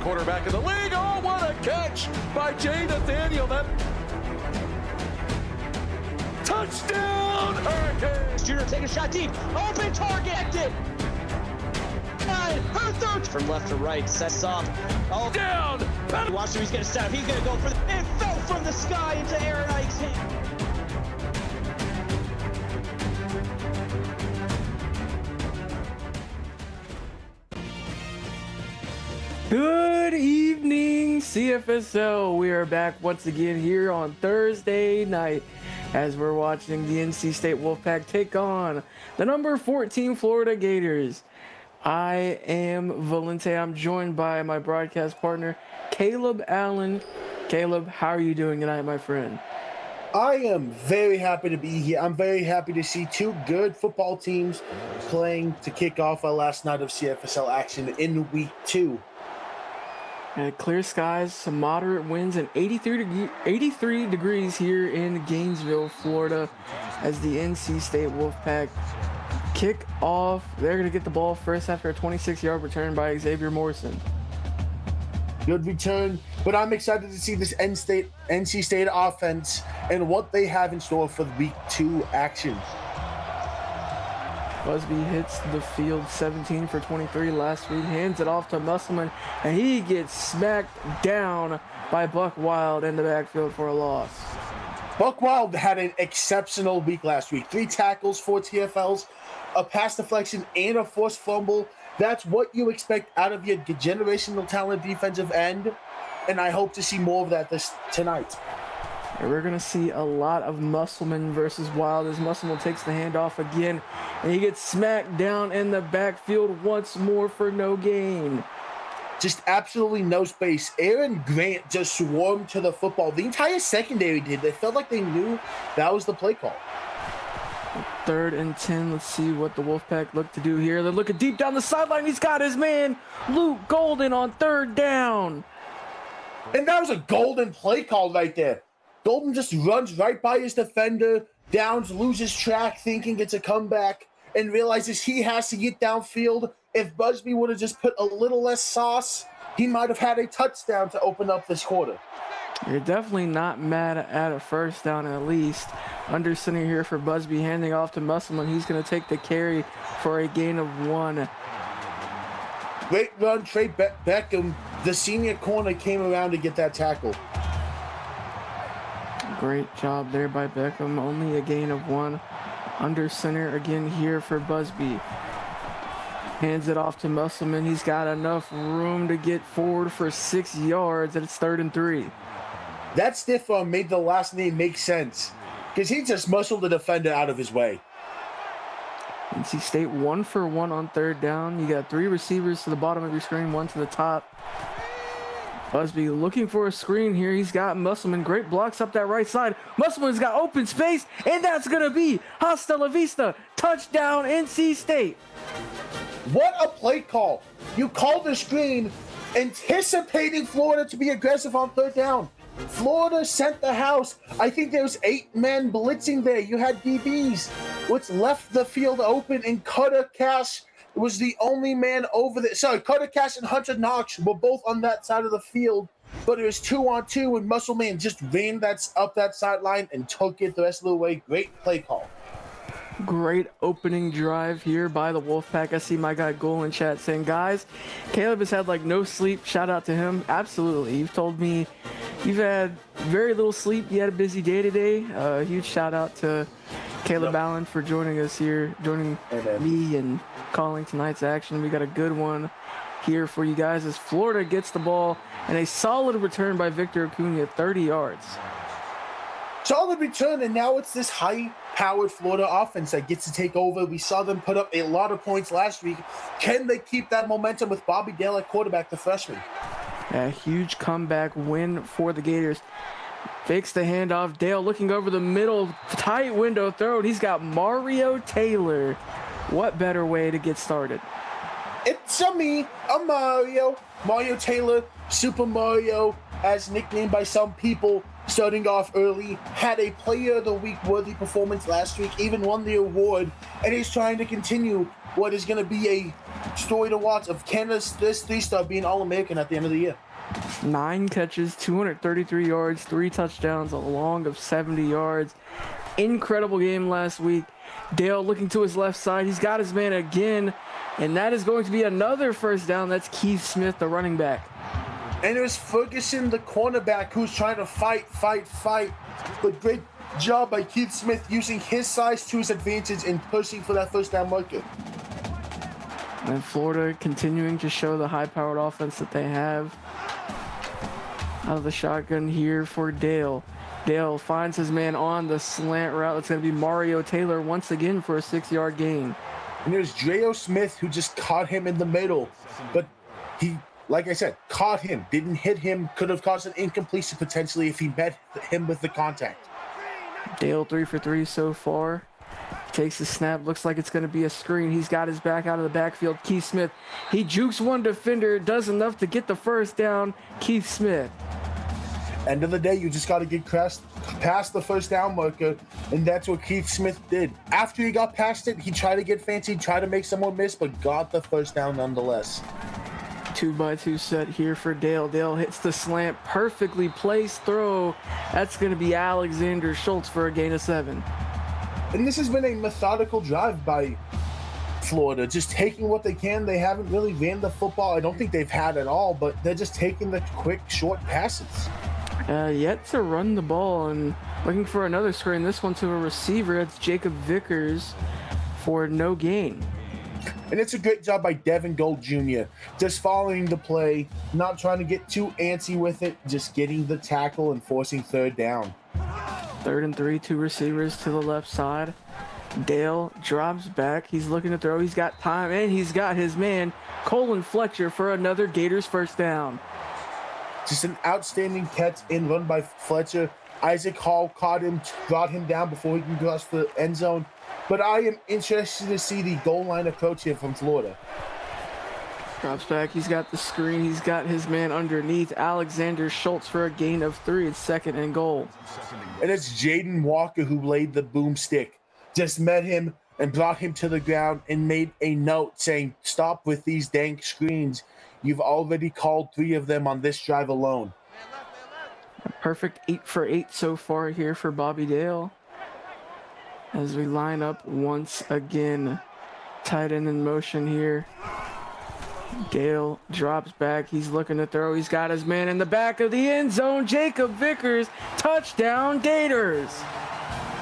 quarterback in the league. Oh, what a catch by Jay Nathaniel. That touchdown, Hurricanes. Junior taking a shot deep. Open target. Her third from left to right. Sets up. Oh, down. Watch him. He's going to set up. He's going to go for the. It fell from the sky into Aaron Ike's hand. Good evening, CFSL. We are back once again here on Thursday night as we're watching the NC State Wolfpack take on the number 14 Florida Gators. I am Valente. I'm joined by my broadcast partner, Caleb Allen. Caleb, how are you doing tonight, my friend? I am very happy to be here. I'm very happy to see two good football teams playing to kick off our last night of CFSL action in week 2. Clear skies, some moderate winds, and 83 degrees here in Gainesville, Florida, as the NC State Wolfpack kick off. They're going to get the ball first after a 26-yard return by Xavier Morrison. Good return, but I'm excited to see this NC State offense and what they have in store for week 2 action. Busby hits the field 17 for 23 last week, hands it off to Musselman, and he gets smacked down by Buck Wild in the backfield for a loss. Buck Wild had an exceptional week last week. 3 tackles, 4 TFLs, a pass deflection, and a forced fumble. That's what you expect out of your generational talent defensive end, and I hope to see more of that tonight. And we're going to see a lot of Musselman versus Wild as Musselman takes the handoff again, and he gets smacked down in the backfield once more for no gain. Just absolutely no space. Aaron Grant just swarmed to the football. The entire secondary did. They felt like they knew that was the play call. 3rd and 10. Let's see what the Wolfpack look to do here. They're looking deep down the sideline. He's got his man, Luke Golden, on 3rd down. And that was a golden play call right there. Golden just runs right by his defender, Downs loses track thinking it's a comeback, and realizes he has to get downfield. If Busby would have just put a little less sauce, he might have had a touchdown to open up this quarter. You're definitely not mad at a first down at least. Under center here for Busby, handing off to Musselman. He's going to take the carry for a gain of 1. Great run, Trey Beckham. The senior corner came around to get that tackle. Great job there by Beckham. Only a gain of 1. Under center again here for Busby. Hands it off to Musselman. He's got enough room to get forward for 6 yards, and it's 3rd and 3. That stiff arm made the last name make sense because he just muscled the defender out of his way. NC State 1 for 1 on 3rd down. You got 3 receivers to the bottom of your screen, 1 to the top. Busby looking for a screen here. He's got Musselman. Great blocks up that right side. Musselman's got open space, and that's going to be hasta la vista. Touchdown, NC State. What a play call. You called the screen anticipating Florida to be aggressive on 3rd down. Florida sent the house. I think there was 8 men blitzing there. You had DBs, which left the field open, and Cutter Cash was the only man over there. Sorry, Cutter Cash and Hunter Knox were both on that side of the field, but it was 2-on-2, and Musselman just ran that up that sideline and took it the rest of the way. Great play call. Great opening drive here by the Wolfpack. I see my guy Goal in chat saying, guys, Caleb has had like no sleep. Shout out to him. Absolutely. You've told me you've had very little sleep. You had a busy day today. Huge shout out to Caleb Allen for joining us here, joining me and calling tonight's action. We got a good one here for you guys as Florida gets the ball, and a solid return by Victor Acuna, 30 yards. Solid return, and now it's this high-powered Florida offense that gets to take over. We saw them put up a lot of points last week. Can they keep that momentum with Bobby Dale at quarterback, the freshman? A huge comeback win for the Gators. Fakes the handoff. Dale looking over the middle, tight window throw. He's got Mario Taylor. What better way to get started? It's me, Mario. Mario Taylor, Super Mario, as nicknamed by some people. Starting off early, had a Player of the Week worthy performance last week, even won the award, and he's trying to continue what is going to be a story to watch of Canada's this three-star being All-American at the end of the year. 9 catches, 233 yards, 3 touchdowns, a long of 70 yards. Incredible game last week. Dale looking to his left side. He's got his man again, and that is going to be another first down. That's Keith Smith, the running back. And there's Ferguson, the cornerback, who's trying to fight. But great job by Keith Smith using his size to his advantage and pushing for that first down marker. And Florida continuing to show the high-powered offense that they have. Out of the shotgun here for Dale. Dale finds his man on the slant route. It's going to be Mario Taylor once again for a 6-yard gain. And there's Dreo Smith, who just caught him in the middle. But he, like I said, caught him, didn't hit him, could have caused an incompletion potentially if he met him with the contact. Dale 3 for 3 so far. Takes the snap, looks like it's going to be a screen. He's got his back out of the backfield. Keith Smith, he jukes one defender, does enough to get the first down. Keith Smith. End of the day, you just got to get past the first down marker, and that's what Keith Smith did. After he got past it, he tried to get fancy, tried to make someone miss, but got the first down nonetheless. 2-by-2 set here for Dale. Dale hits the slant, perfectly placed throw. That's going to be Alexander Schultz for a gain of 7. And this has been a methodical drive by Florida, just taking what they can. They haven't really ran the football. I don't think they've had at all, but they're just taking the quick, short passes. Yet to run the ball and looking for another screen. This one to a receiver. It's Jacob Vickers for no gain. And it's a great job by Devin Gold Jr. Just following the play, not trying to get too antsy with it, just getting the tackle and forcing third down. 3rd and 3, 2 receivers to the left side. Dale drops back. He's looking to throw. He's got time, and he's got his man, Colin Fletcher, for another Gators first down. Just an outstanding catch and run by Fletcher. Isaac Hall caught him, brought him down before he can cross the end zone. But I am interested to see the goal line approach here from Florida. Drops back. He's got the screen. He's got his man underneath. Alexander Schultz for a gain of 3. It's 2nd and goal. And it's Jaden Walker who laid the boomstick. Just met him and brought him to the ground and made a note saying, "Stop with these dank screens. You've already called 3 of them on this drive alone." A perfect 8 for 8 so far here for Bobby Dale. As we line up once again. Tight end in motion here. Dale drops back. He's looking to throw. He's got his man in the back of the end zone. Jacob Vickers, touchdown Gators.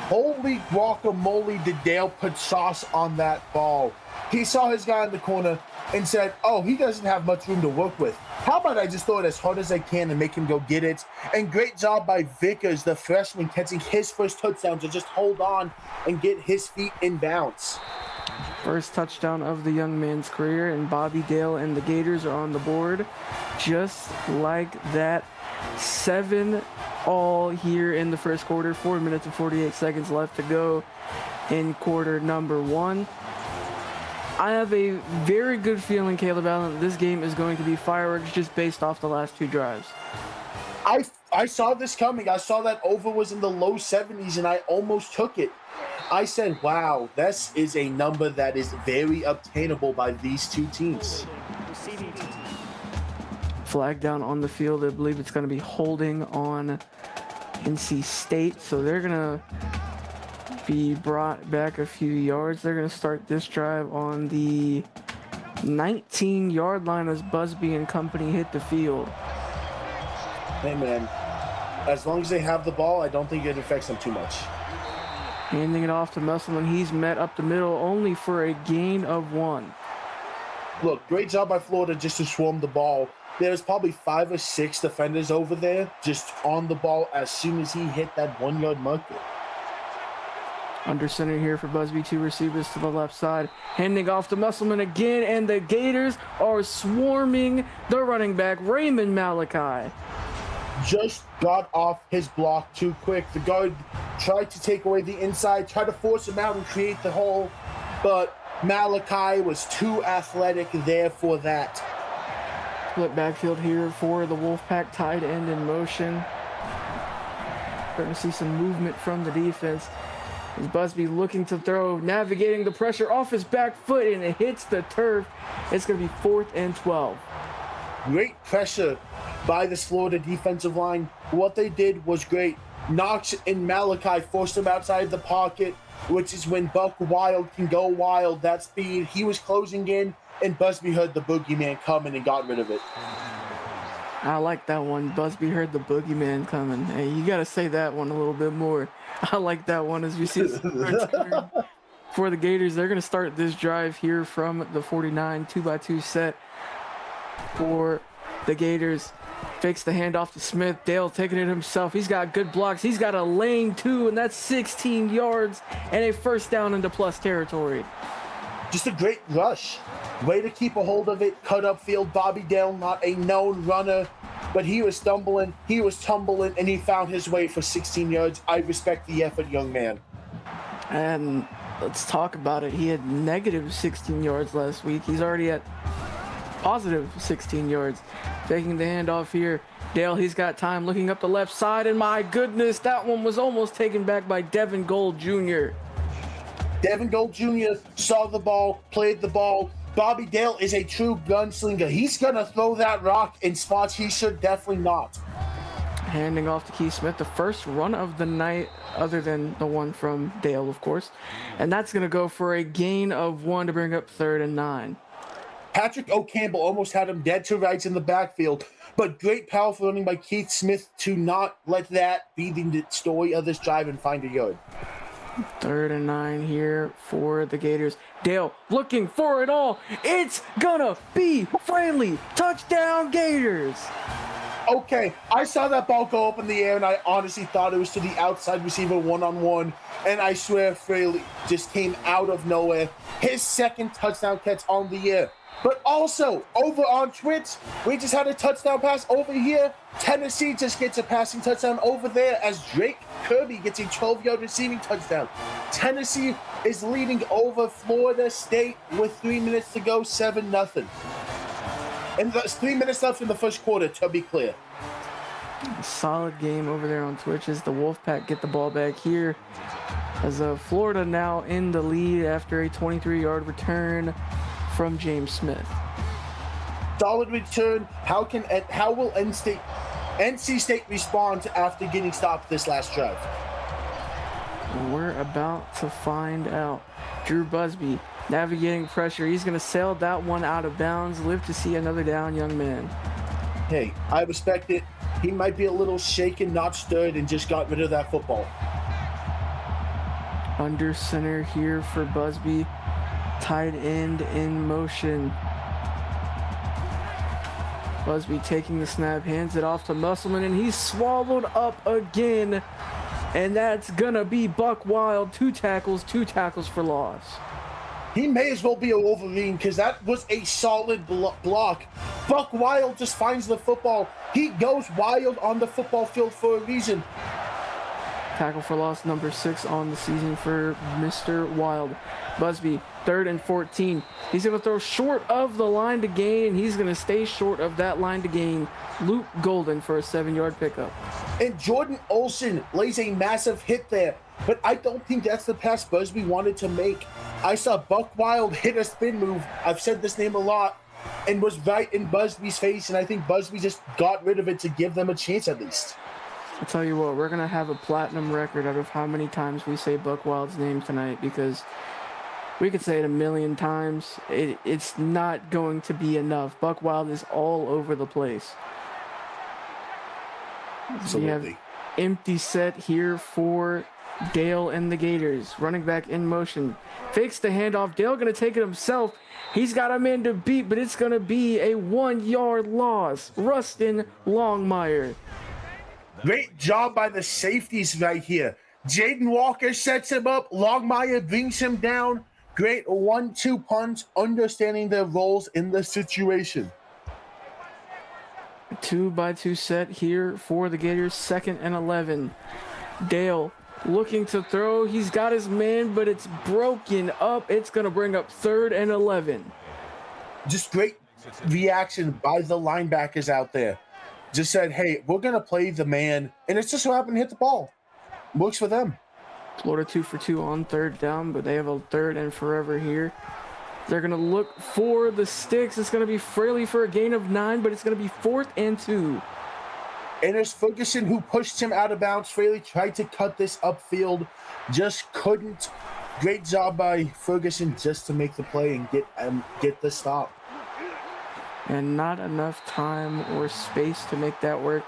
Holy guacamole, did Dale put sauce on that ball. He saw his guy in the corner and said, "Oh, he doesn't have much room to work with. How about I just throw it as hard as I can and make him go get it?" And great job by Vickers, the freshman, catching his first touchdown to just hold on and get his feet in bounds. First touchdown of the young man's career, and Bobby Dale and the Gators are on the board just like that. 7 all here in the first quarter. 4 minutes and 48 seconds left to go in quarter number 1. I have a very good feeling, Caleb Allen, that this game is going to be fireworks just based off the last 2 drives. I saw this coming. I saw that over was in the low 70s, and I almost took it. I said, wow, this is a number that is very obtainable by these 2 teams. Flag down on the field. I believe it's going to be holding on NC State. So they're going to be brought back a few yards. They're going to start this drive on the 19-yard line as Busby and company hit the field. Hey, man, as long as they have the ball, I don't think it affects them too much. Handing it off to Musselman. He's met up the middle only for a gain of 1. Look, great job by Florida just to swarm the ball. There's probably 5 or 6 defenders over there just on the ball as soon as he hit that 1-yard marker. Under center here for Busby, 2 receivers to the left side. Handing off to Musselman again, and the Gators are swarming the running back, Raymond Malachi. Just got off his block too quick. The guard tried to take away the inside, tried to force him out and create the hole, but Malachi was too athletic there for that. Split backfield here for the Wolfpack, tight end in motion. Starting to see some movement from the defense. As Busby looking to throw, navigating the pressure off his back foot, and it hits the turf. It's going to be 4th and 12. Great pressure by this Florida defensive line. What they did was great. Knox and Malachi forced him outside the pocket, which is when Buck Wild can go wild. That speed, he was closing in, and Busby heard the boogeyman coming and got rid of it. I like that one. Busby heard the boogeyman coming. Hey, you got to say that one a little bit more. I like that one as we see for the Gators. They're going to start this drive here from the 49, 2x2 set for the Gators. Fakes the handoff to Smith. Dale taking it himself. He's got good blocks. He's got a lane too, and that's 16 yards and a first down into plus territory. Just a great rush. Way to keep a hold of it. Cut upfield. Bobby Dale, not a known runner, but he was stumbling, he was tumbling, and he found his way for 16 yards. I respect the effort, young man. And let's talk about it. He had negative 16 yards last week. He's already at positive 16 yards. Taking the handoff here. Dale, he's got time, looking up the left side, and my goodness, that one was almost taken back by Devin Gold Jr. Devin Gold Jr. saw the ball, played the ball. Bobby Dale is a true gunslinger. He's going to throw that rock in spots he should definitely not. Handing off to Keith Smith, the first run of the night, other than the one from Dale, of course. And that's going to go for a gain of 1 to bring up 3rd and 9. Patrick O'Campbell almost had him dead to rights in the backfield, but great powerful running by Keith Smith to not let that be the story of this drive and find a yard. 3rd and 9 here for the Gators. Dale looking for it all. It's gonna be friendly. Touchdown Gators. Okay, I saw that ball go up in the air, and I honestly thought it was to the outside receiver one-on-one, and I swear Fraley just came out of nowhere. His second touchdown catch on the year. But also, over on Twitch, we just had a touchdown pass over here. Tennessee just gets a passing touchdown over there as Drake Kirby gets a 12-yard receiving touchdown. Tennessee is leading over Florida State with 3 minutes to go, 7-0. And there's 3 minutes left in the first quarter, to be clear. Solid game over there on Twitch as the Wolfpack get the ball back here. As Florida now in the lead after a 23-yard return from James Smith. Solid return. How will NC State respond after getting stopped this last drive? We're about to find out. Drew Busby navigating pressure. He's going to sail that one out of bounds. Live to see another down, young man. Hey, I respect it. He might be a little shaken, not stirred, and just got rid of that football. Under center here for Busby. Tight end in motion. Busby taking the snap, hands it off to Musselman, and he's swallowed up again. And that's gonna be Buck Wild. 2 tackles for loss. He may as well be a Wolverine because that was a solid block. Buck Wild just finds the football. He goes wild on the football field for a reason. Tackle for loss number 6 on the season for Mr. Wild. Busby, 3rd and 14. He's going to throw short of the line to gain, and he's going to stay short of that line to gain. Luke Golden for a 7-yard pickup. And Jordan Olsen lays a massive hit there, but I don't think that's the pass Busby wanted to make. I saw Buck Wild hit a spin move. I've said this name a lot, and was right in Busby's face, and I think Busby just got rid of it to give them a chance at least. I'll tell you what, we're going to have a platinum record out of how many times we say Buck Wild's name tonight, because we could say it a million times. It's not going to be enough. Buck Wild is all over the place. Absolutely. We have empty set here for Dale and the Gators. Running back in motion. Fakes the handoff. Dale going to take it himself. He's got a man to beat, but it's going to be a 1-yard loss. Rustin Longmire. Great job by the safeties right here. Jaden Walker sets him up. Longmire brings him down. Great 1-2 punch, understanding their roles in the situation. 2x2 set here for the Gators. 2nd and 11. Dale looking to throw. He's got his man, but it's broken up. It's going to bring up 3rd and 11. Just great reaction by the linebackers out there. Just said, hey, we're going to play the man. And it's just so happened to hit the ball. Works for them. Florida 2 for 2 on third down, but they have a third and forever here. They're going to look for the sticks. It's going to be Fraley for a gain of 9, but it's going to be 4th and 2. And it's Ferguson who pushed him out of bounds. Fraley tried to cut this upfield, just couldn't. Great job by Ferguson just to make the play and get the stop. And not enough time or space to make that work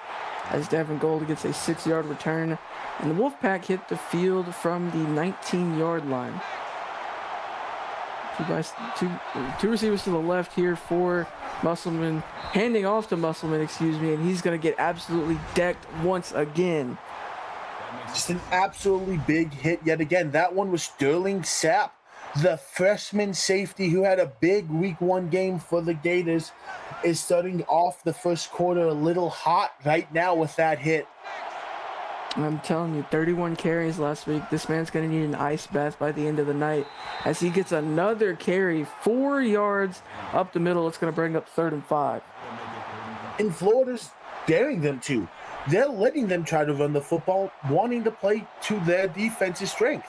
as Devin Gold gets a 6-yard return. And the Wolfpack hit the field from the 19-yard line. Two receivers to the left here for Musselman, handing off to Musselman, and he's going to get absolutely decked once again. Just an absolutely big hit yet again. That one was Sterling Sapp, the freshman safety who had a big week 1 game for the Gators, is starting off the first quarter a little hot right now with that hit. I'm telling you, 31 carries last week. This man's going to need an ice bath by the end of the night as he gets another carry, 4 yards up the middle. It's going to bring up 3rd and 5. And Florida's daring them to. They're letting them try to run the football, wanting to play to their defensive strength.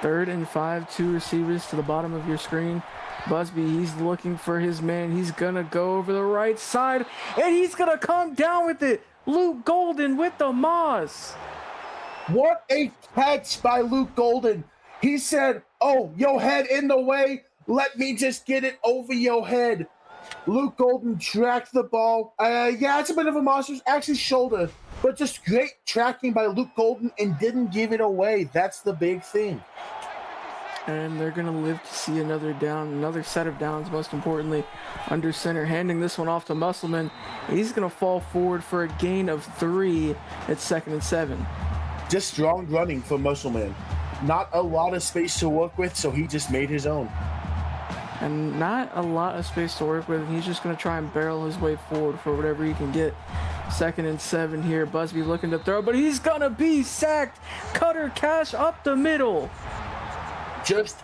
3rd and 5, 2 receivers to the bottom of your screen. Busby, he's looking for his man. He's going to go over the right side, and he's going to come down with it. Luke Golden with the moss. What a catch by Luke Golden. He said, oh, your head in the way. Let me just get it over your head. Luke Golden tracked the ball. Yeah, it's a bit of a monster. Actually, shoulder. But just great tracking by Luke Golden and didn't give it away. That's the big thing. And they're going to live to see another down, another set of downs, most importantly, under center, handing this one off to Musselman. He's going to fall forward for a gain of 3 at 2nd and 7. Just strong running for Musselman. Not a lot of space to work with, so he just made his own. And not a lot of space to work with. He's just going to try and barrel his way forward for whatever he can get. 2nd and 7 here. Busby looking to throw, but he's going to be sacked. Cutter Cash up the middle. Just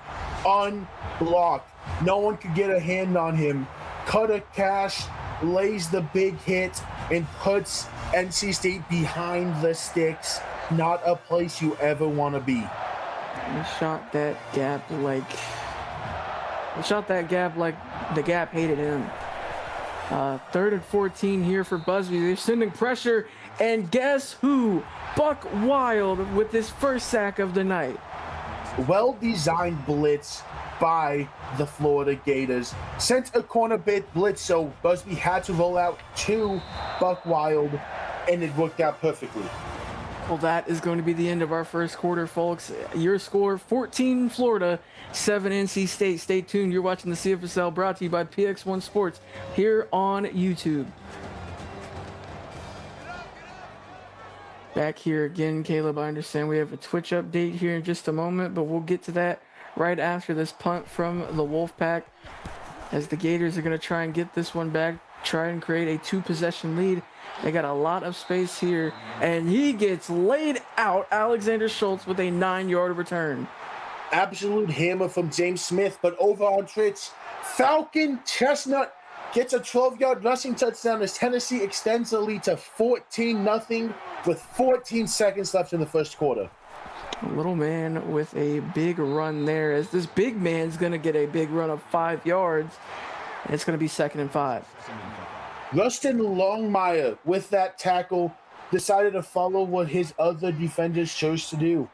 unblocked. No one could get a hand on him. Cutter Cash lays the big hit and puts NC State behind the sticks. Not a place you ever want to be. He shot that gap like the gap hated him. 3rd and 14 here for Busby. They're sending pressure, and guess who? Buck Wild with his first sack of the night. Well-designed blitz by the Florida Gators. Sent a corner bit blitz, so Busby had to roll out to Buck Wild, and it worked out perfectly. Well, that is going to be the end of our first quarter, folks. Your score, 14 Florida, 7 NC State. Stay tuned. You're watching the CFSL, brought to you by PX1 Sports here on YouTube. Back here again, Caleb. I understand we have a Twitch update here in just a moment, but we'll get to that right after this punt from the Wolfpack, as the Gators are going to try and get this one back, try and create a 2-possession lead. They got a lot of space here, and he gets laid out. Alexander Schultz with a 9-yard return. Absolute hammer from James Smith, but over on Tritz, Falcon Chestnut gets a 12-yard rushing touchdown as Tennessee extends the lead to 14-0 with 14 seconds left in the first quarter. A little man with a big run there, as this big man's going to get a big run of 5 yards, and it's going to be 2nd and 5. Rustin Longmire, with that tackle, decided to follow what his other defenders chose to do.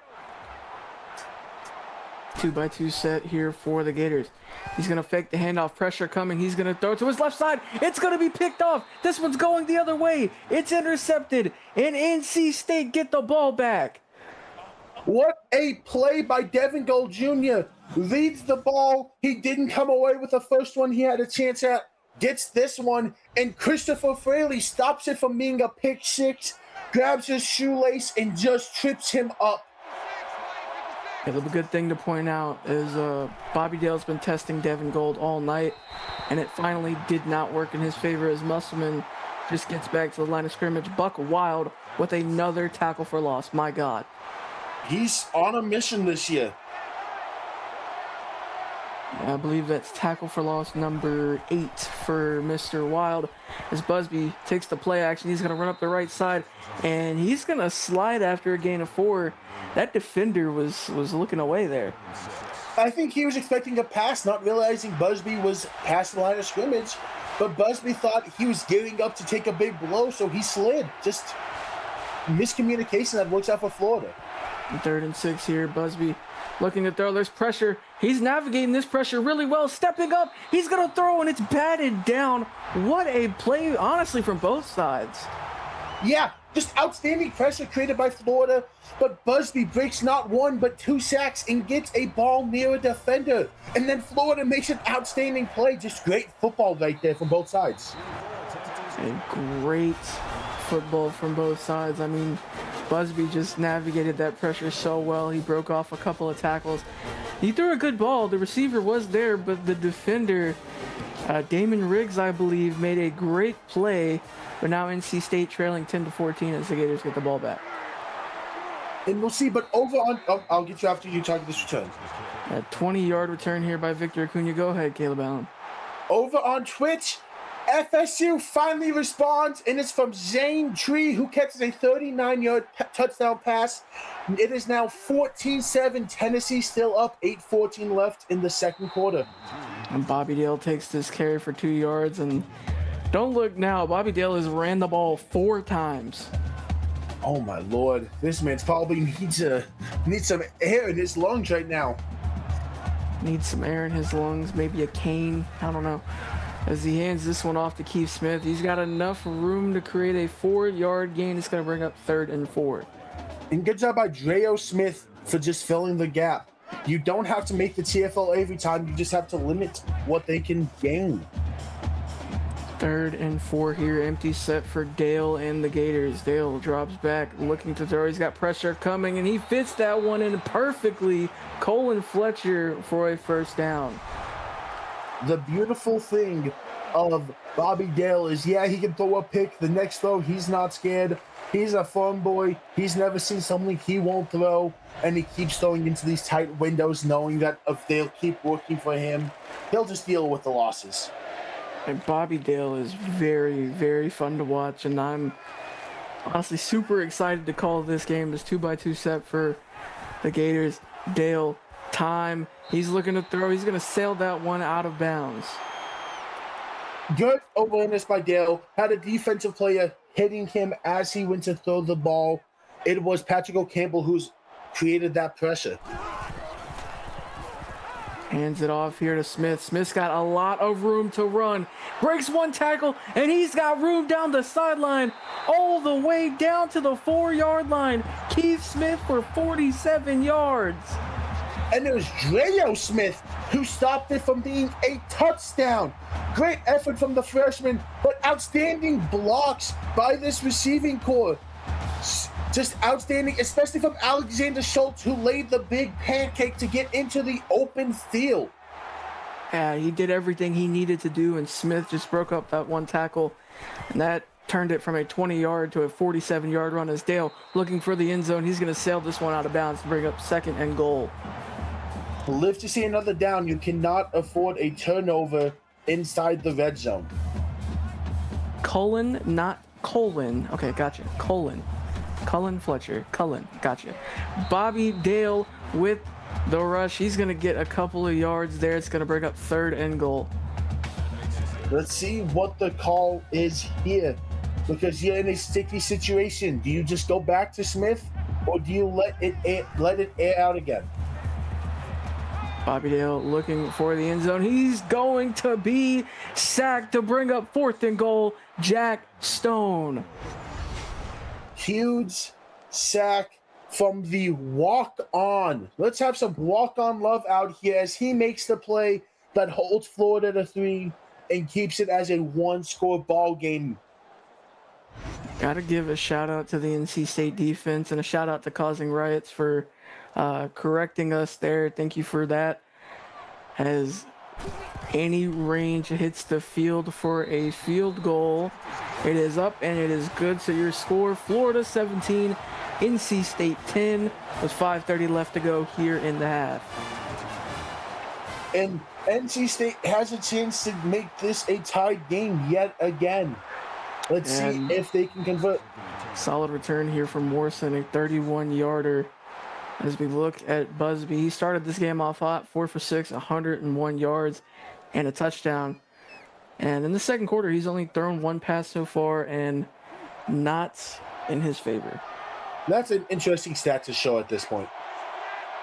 2-by-2 set here for the Gators. He's going to fake the handoff, pressure coming. He's going to throw it to his left side. It's going to be picked off. This one's going the other way. It's intercepted, and NC State get the ball back. What a play by Devin Gold Jr. Leads the ball. He didn't come away with the first one he had a chance at. Gets this one, and Christopher Fraley stops it from being a pick six, grabs his shoelace, and just trips him up. Yeah, the good thing to point out is Bobby Dale's been testing Devin Gold all night, and it finally did not work in his favor as Musselman just gets back to the line of scrimmage. Buck Wild with another tackle for loss. My God. He's on a mission this year. I believe that's tackle for loss number 8 for Mr. Wild. As Busby takes the play action, he's going to run up the right side, and he's going to slide after a gain of 4. That defender was looking away there. I think he was expecting a pass, not realizing Busby was past the line of scrimmage. But Busby thought he was gearing up to take a big blow, so he slid. Just miscommunication that works out for Florida. 3rd and 6 here. Busby looking to throw. There's pressure. He's navigating this pressure really well. Stepping up. He's going to throw, and it's batted down. What a play, honestly, from both sides. Yeah, just outstanding pressure created by Florida. But Busby breaks not 1 but 2 sacks and gets a ball near a defender. And then Florida makes an outstanding play. Just great football right there from both sides. And great football from both sides. I mean, Busby just navigated that pressure so well. He broke off a couple of tackles. He threw a good ball. The receiver was there, but the defender, Damon Riggs, I believe, made a great play. But now NC State trailing 10-14 as the Gators get the ball back. And we'll see, but over on... I'll get you after you talk this return. A 20-yard return here by Victor Acuna. Go ahead, Caleb Allen. Over on Twitch, FSU finally responds, and it's from Zane Tree, who catches a 39-yard touchdown pass. It is now 14-7. Tennessee still up, 8:14 left in the second quarter. And Bobby Dale takes this carry for 2 yards, and don't look now. Bobby Dale has ran the ball 4 times. Oh my Lord, this man's probably needs some air in his lungs right now. Needs some air in his lungs, maybe a cane, I don't know. As he hands this one off to Keith Smith, he's got enough room to create a 4-yard gain. It's going to bring up 3rd and 4. And good job by Dreo Smith for just filling the gap. You don't have to make the TFL every time, you just have to limit what they can gain. 3rd and 4 here, empty set for Dale and the Gators. Dale drops back, looking to throw. He's got pressure coming, and he fits that one in perfectly. Colin Fletcher for a first down. The beautiful thing of Bobby Dale is, yeah, he can throw a pick. The next throw, he's not scared. He's a fun boy. He's never seen something he won't throw, and he keeps throwing into these tight windows, knowing that if they'll keep working for him, he'll just deal with the losses. And Bobby Dale is very, very fun to watch, and I'm honestly super excited to call this game. This 2x2 set for the Gators. Dale, time. He's looking to throw. He's going to sail that one out of bounds. Good awareness by Dale. Had a defensive player hitting him as he went to throw the ball. It was Patrick O'Campbell who's created that pressure. Hands it off here to Smith. Smith's got a lot of room to run. Breaks one tackle, and he's got room down the sideline all the way down to the 4-yard line. Keith Smith for 47 yards. And it was Dreo Smith who stopped it from being a touchdown. Great effort from the freshman, but outstanding blocks by this receiving corps. Just outstanding, especially from Alexander Schultz, who laid the big pancake to get into the open field. Yeah, he did everything he needed to do, and Smith just broke up that one tackle, and that turned it from a 20-yard to a 47-yard run as Dale looking for the end zone. He's going to sail this one out of bounds to bring up 2nd and goal. Live to see another down. You cannot afford a turnover inside the red zone. Cullen, not Colin. Okay, gotcha. Colin Fletcher. Cullen, gotcha. Bobby Dale with the rush. He's going to get a couple of yards there. It's going to bring up 3rd and goal. Let's see what the call is here, because you're in a sticky situation. Do you just go back to Smith, or do you let it air out again? Bobby Dale looking for the end zone. He's going to be sacked to bring up 4th and goal. Jack Stone. Huge sack from the walk-on. Let's have some walk-on love out here as he makes the play that holds Florida to 3 and keeps it as a 1-score ball game. Gotta give a shout out to the NC State defense and a shout out to Causing Riots for correcting us there. Thank you for that. As any range hits the field for a field goal, it is up and it is good. So your score, Florida 17, NC State 10, with 5:30 left to go here in the half. And NC State has a chance to make this a tied game yet again. Let's see if they can convert. Solid return here from Morrison, a 31-yarder. As we look at Busby, he started this game off hot, 4 for 6, 101 yards, and a touchdown. And in the second quarter, he's only thrown one pass so far, and not in his favor. That's an interesting stat to show at this point.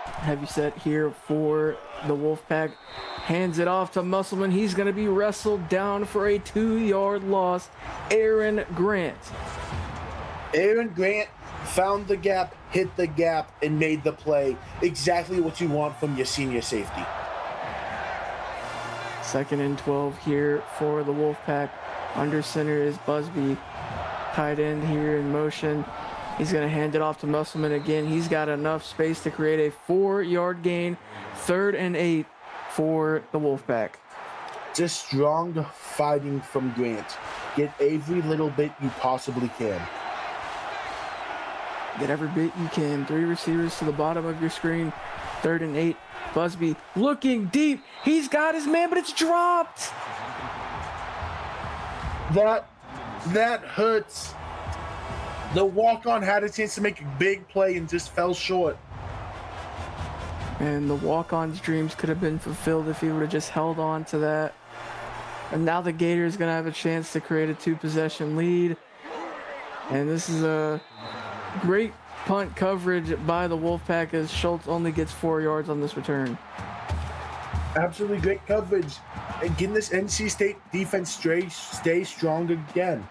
Heavy set here for the Wolfpack. Hands it off to Musselman. He's going to be wrestled down for a 2-yard loss. Aaron Grant. Aaron Grant found the gap, hit the gap, and made the play. Exactly what you want from your senior safety. 2nd and 12 here for the Wolfpack. Under center is Busby. Tight end here in motion. He's going to hand it off to Musselman again. He's got enough space to create a 4-yard gain. 3rd and 8 for the Wolfpack. Just strong fighting from Grant. Get every little bit you possibly can. Get every bit you can. 3 receivers to the bottom of your screen. 3rd and 8. Busby looking deep. He's got his man, but it's dropped. That hurts. The walk-on had a chance to make a big play and just fell short. And the walk-on's dreams could have been fulfilled if he would have just held on to that. And now the Gators going to have a chance to create a 2-possession lead. And this is a great punt coverage by the Wolfpack as Schultz only gets 4 yards on this return. Absolutely great coverage. And can this NC State defense stay strong again?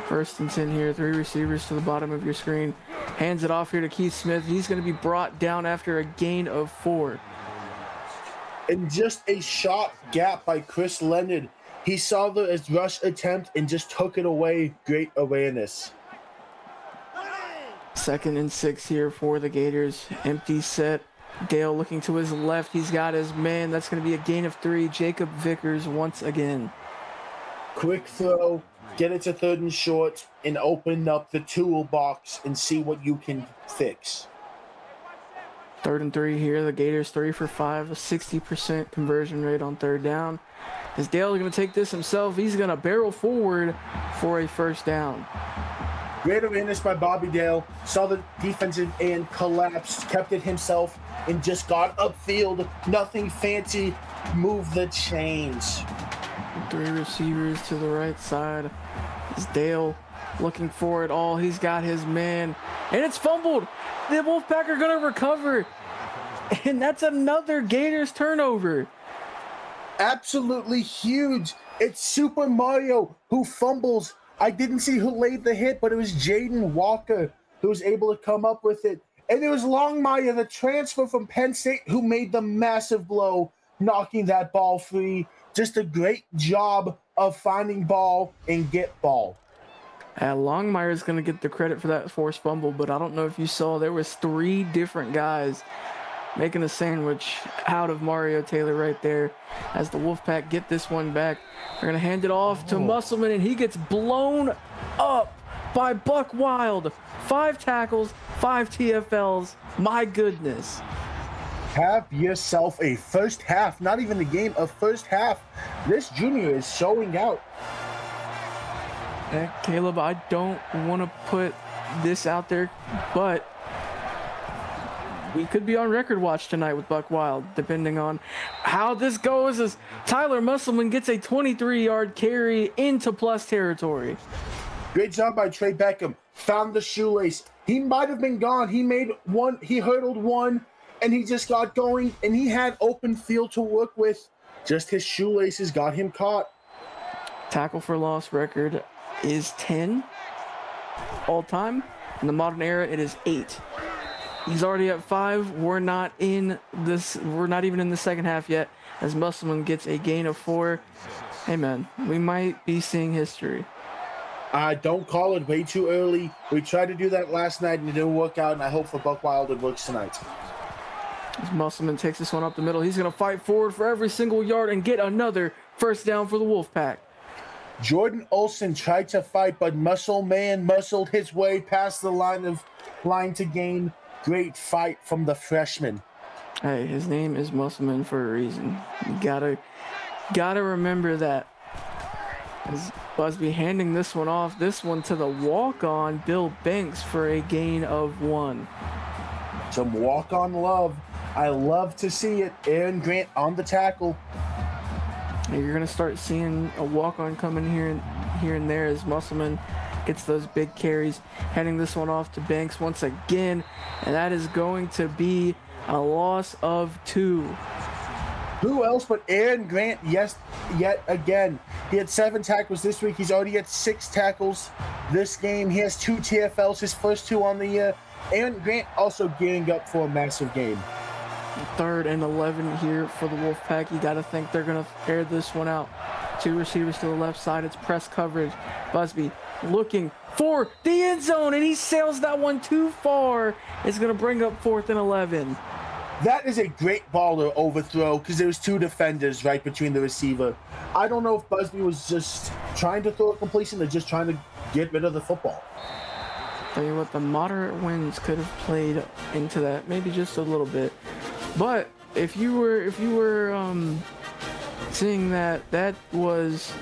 1st and 10 here. 3 receivers to the bottom of your screen. Hands it off here to Keith Smith. He's going to be brought down after a gain of 4. And just a shot gap by Chris Leonard. He saw the rush attempt and just took it away. Great awareness. 2nd and 6 here for the Gators. Empty set. Dale looking to his left. He's got his man. That's going to be a gain of 3. Jacob Vickers once again. Quick throw. Get it to 3rd and short and open up the toolbox and see what you can fix. 3rd and 3 here. The Gators 3 for 5, a 60% conversion rate on 3rd down. As Dale is going to take this himself, he's going to barrel forward for a 1st down. Great awareness by Bobby Dale. Saw the defensive end collapse, kept it himself, and just got upfield. Nothing fancy. Move the chains. 3 receivers to the right side. Is Dale looking for it all. He's got his man. And it's fumbled. The Wolfpack are going to recover. And that's another Gators turnover. Absolutely huge. It's Super Mario who fumbles. I didn't see who laid the hit, but it was Jaden Walker who was able to come up with it. And it was Longmire, the transfer from Penn State, who made the massive blow, knocking that ball free. Just a great job of finding ball and get ball. Longmire is going to get the credit for that forced fumble, but I don't know if you saw, there was 3 different guys making a sandwich out of Mario Taylor right there. As the Wolfpack get this one back, they're going to hand it off to Musselman, and he gets blown up by Buck Wild. 5 tackles, 5 TFLs. My goodness. Have yourself a first half, not even the game, a first half. This junior is showing out. Caleb, I don't want to put this out there, but we could be on record watch tonight with Buck Wild, depending on how this goes, as Tyler Musselman gets a 23-yard carry into plus territory. Great job by Trey Beckham. Found the shoelace. He might have been gone. He made one. He hurdled one, and he just got going, and he had open field to work with. Just his shoelaces got him caught. Tackle for loss record is 10 all time. In the modern era, it is 8. He's already at 5. We're not even in the second half yet, as Musselman gets a gain of 4. Hey man, we might be seeing history. Don't call it way too early. We tried to do that last night and it didn't work out, and I hope for Buck Wild it works tonight. As Musselman takes this one up the middle, he's going to fight forward for every single yard and get another first down for the Wolfpack. Jordan Olsen tried to fight, but Musselman muscled his way past the line to gain. Great fight from the freshman. Hey, his name is Musselman for a reason. You gotta remember that. As Busby handing this one off, this one to the walk-on Bill Banks for a gain of 1. Some walk-on love. I love to see it. Aaron Grant on the tackle. And you're gonna start seeing a walk-on coming here and there as Musselman gets those big carries. Handing this one off to Banks once again, and that is going to be a loss of 2. Who else but Aaron Grant? Yes, yet again. He had 7 tackles this week. He's already had 6 tackles this game. He has 2 TFLs, his first 2 on the year. Aaron Grant also gearing up for a massive game. 3rd and 11 here for the Wolfpack. You got to think they're going to air this one out. 2 receivers to the left side. It's press coverage. Busby looking for the end zone, and he sails that one too far. It's going to bring up 4th and 11. That is a great ball to overthrow because there was 2 defenders right between the receiver. I don't know if Busby was just trying to throw a completion or just trying to get rid of the football. Tell you what, the moderate winds could have played into that, maybe just a little bit. But if you were seeing that was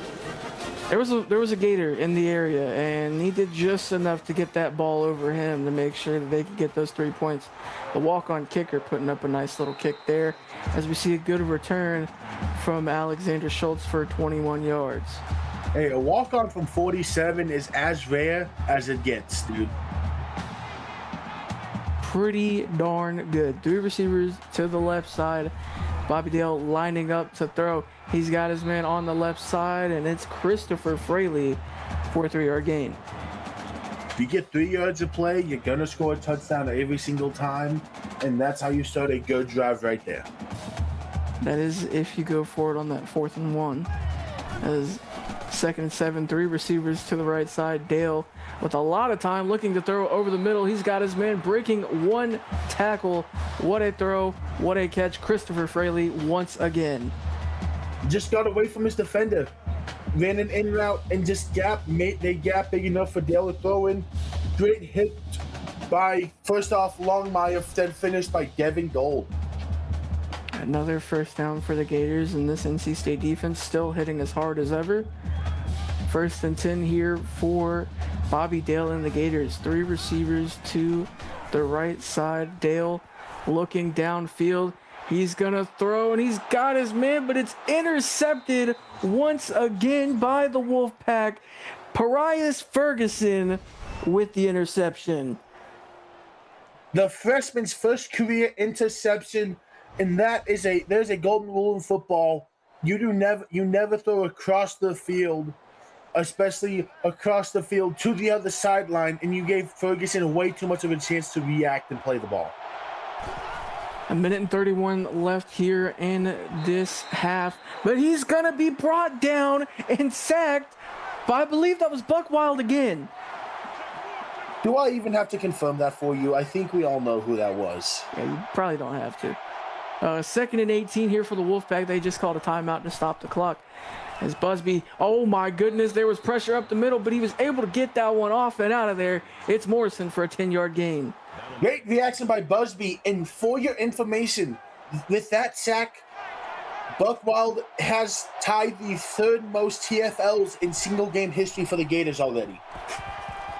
there was a Gator in the area, and he did just enough to get that ball over him to make sure that they could get those 3 points. The walk-on kicker putting up a nice little kick there, as we see a good return from Alexander Schultz for 21 yards. Hey, a walk-on from 47 is as rare as it gets, dude. Pretty darn good. 3 receivers to the left side. Bobby Dale lining up to throw. He's got his man on the left side, and it's Christopher Fraley for a 3-yard gain. If you get 3 yards of play, you're going to score a touchdown every single time, and that's how you start a good drive right there. That is if you go for it on that 4th and 1. As 2nd and 7, 3 receivers to the right side. Dale with a lot of time looking to throw over the middle. He's got his man breaking 1 tackle. What a throw, what a catch. Christopher Fraley once again. Just got away from his defender. Ran an in route and just made the gap big enough for Dale to throw in. Great hit by, first off, Longmire, then finished by Devin Gold. Another first down for the Gators, and this NC State defense still hitting as hard as ever. 1st and 10 here for Bobby Dale and the Gators. 3 receivers to the right side. Dale looking downfield. He's going to throw, and he's got his man, but it's intercepted once again by the Wolfpack. Parias Ferguson with the interception. The freshman's first career interception, and there's a golden rule in football. You never throw across the field, especially across the field to the other sideline, and you gave Ferguson way too much of a chance to react and play the ball. 1:31 left here in this half, but he's gonna be brought down and sacked by, I believe that was Buck Wild again. Do I even have to confirm that for you? I think we all know who that was. Yeah, you probably don't have to. 2nd and 18 here for the Wolfpack. They just called a timeout to stop the clock. As Busby, oh my goodness, there was pressure up the middle, but he was able to get that one off and out of there. It's Morrison for a 10-yard gain. Great reaction by Busby, and for your information, with that sack, Buckwild has tied the 3rd most TFLs in single game history for the Gators already.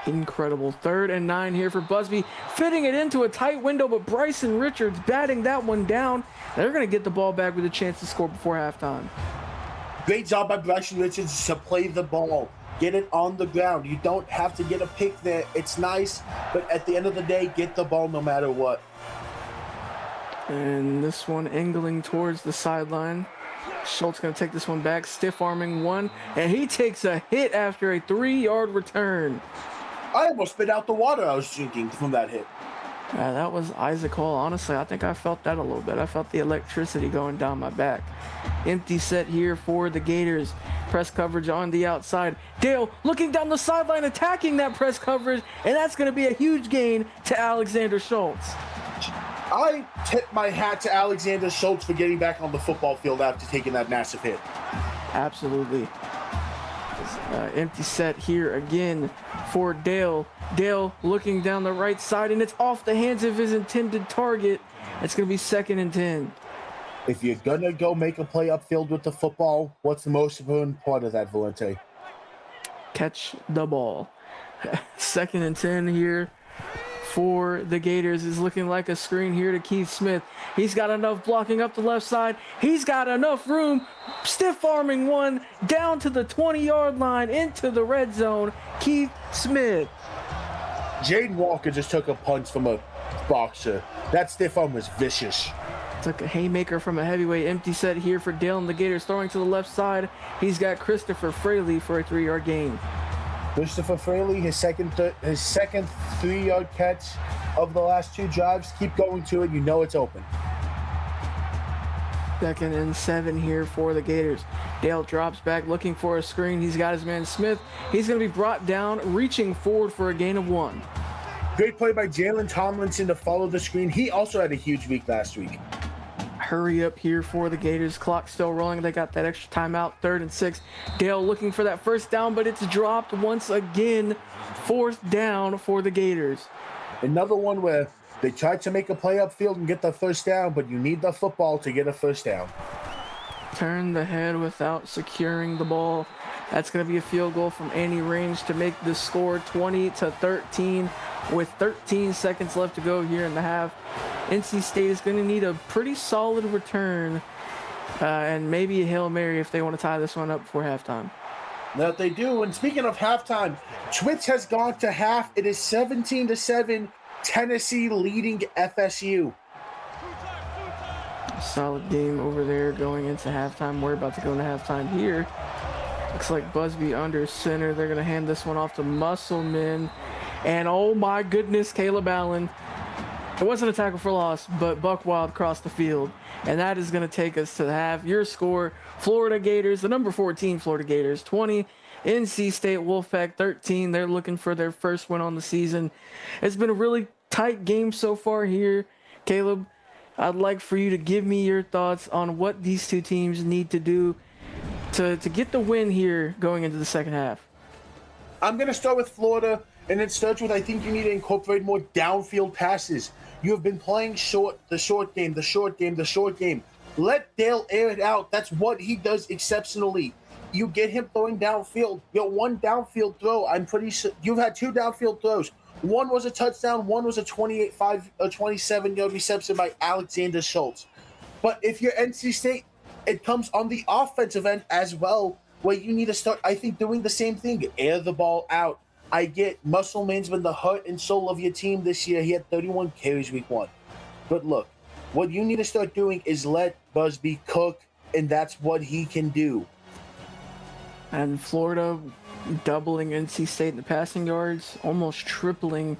Incredible. 3rd and 9 here for Busby, fitting it into a tight window, but Bryson Richards batting that one down. They're going to get the ball back with a chance to score before halftime. Great job by Bryson Richards to play the ball. Get it on the ground. You don't have to get a pick there. It's nice, but at the end of the day, get the ball no matter what. And this one angling towards the sideline. Schultz going to take this one back, stiff-arming one, and he takes a hit after a 3-yard return. I almost spit out the water I was drinking from that hit. That was Isaac Hall. Honestly, I think I felt that a little bit. I felt the electricity going down my back. Empty set here for the Gators. Press coverage on the outside. Dale looking down the sideline, attacking that press coverage, and that's going to be a huge gain to Alexander Schultz. I tip my hat to Alexander Schultz for getting back on the football field after taking that massive hit. Absolutely. Empty set here again for Dale. Dale looking down the right side, and it's off the hands of his intended target. It's going to be 2nd and 10. If you're going to go make a play upfield with the football, what's the most important part of that, Valente? Catch the ball. 2nd and 10 here for the Gators. Is looking like a screen here to Keith Smith. He's got enough blocking up the left side. He's got enough room. Stiff arming one down to the 20-yard line into the red zone. Keith Smith. Jaden Walker just took a punch from a boxer. That stiff arm was vicious. Took a haymaker from a heavyweight. Empty set here for Dale and the Gators. Throwing to the left side. He's got Christopher Fraley for a 3-yard gain. Christopher Fraley, his second 3-yard catch of the last 2 drives. Keep going to it. You know it's open. 2nd and 7 here for the Gators. Dale drops back looking for a screen. He's got his man Smith. He's going to be brought down, reaching forward for a gain of 1. Great play by Jalen Tomlinson to follow the screen. He also had a huge week last week. Hurry up here for the Gators. Clock still rolling. They got that extra timeout. 3rd and 6. Dale looking for that first down, but it's dropped once again. 4th down for the Gators. Another one where they tried to make a play upfield and get the first down, but you need the football to get a first down. Turn the head without securing the ball. That's going to be a field goal from any range to make the score 20-13 with 13 seconds left to go here in the half. NC State is going to need a pretty solid return and maybe a Hail Mary if they want to tie this one up before halftime. That they do. And speaking of halftime, Twitch has gone to half. It is 17-7, Tennessee leading FSU. Solid game over there going into halftime. We're about to go into halftime here. Looks like Busby under center. They're going to hand this one off to Musselman. And oh my goodness, Caleb Allen. It wasn't a tackle for loss, but Buck Wild crossed the field. And that is going to take us to the half. Your score, Florida Gators, the number 14 Florida Gators, 20. NC State Wolfpack, 13. They're looking for their first win on the season. It's been a really tight game so far here. Caleb, I'd like for you to give me your thoughts on what these two teams need to do to get the win here going into the second half. I'm going to start with Florida, and it starts with I think you need to incorporate more downfield passes. You have been playing the short game. Let Dale air it out. That's what he does exceptionally. You get him throwing downfield. You have one downfield throw. I'm pretty sure you've had 2 downfield throws. One was a touchdown. One was a 27-yard reception by Alexander Schultz. But if you're NC State, it comes on the offensive end as well, where you need to start, I think, doing the same thing. Air the ball out. I get Musselman's been the heart and soul of your team this year. He had 31 carries week 1. But look, what you need to start doing is let Busby cook, and that's what he can do. And Florida doubling NC State in the passing yards, almost tripling,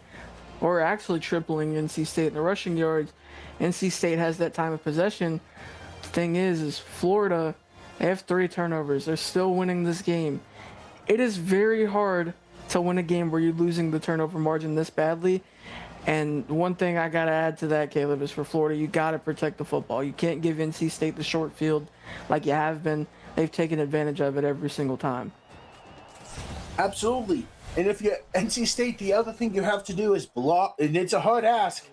or actually tripling NC State in the rushing yards. NC State has that time of possession. The thing is Florida, they have 3 turnovers. They're still winning this game. It is very hard to win a game where you're losing the turnover margin this badly. And one thing I got to add to that, Caleb, is for Florida, you got to protect the football. You can't give NC State the short field like you have been. They've taken advantage of it every single time. Absolutely. And if you're NC State, the other thing you have to do is block, and it's a hard ask.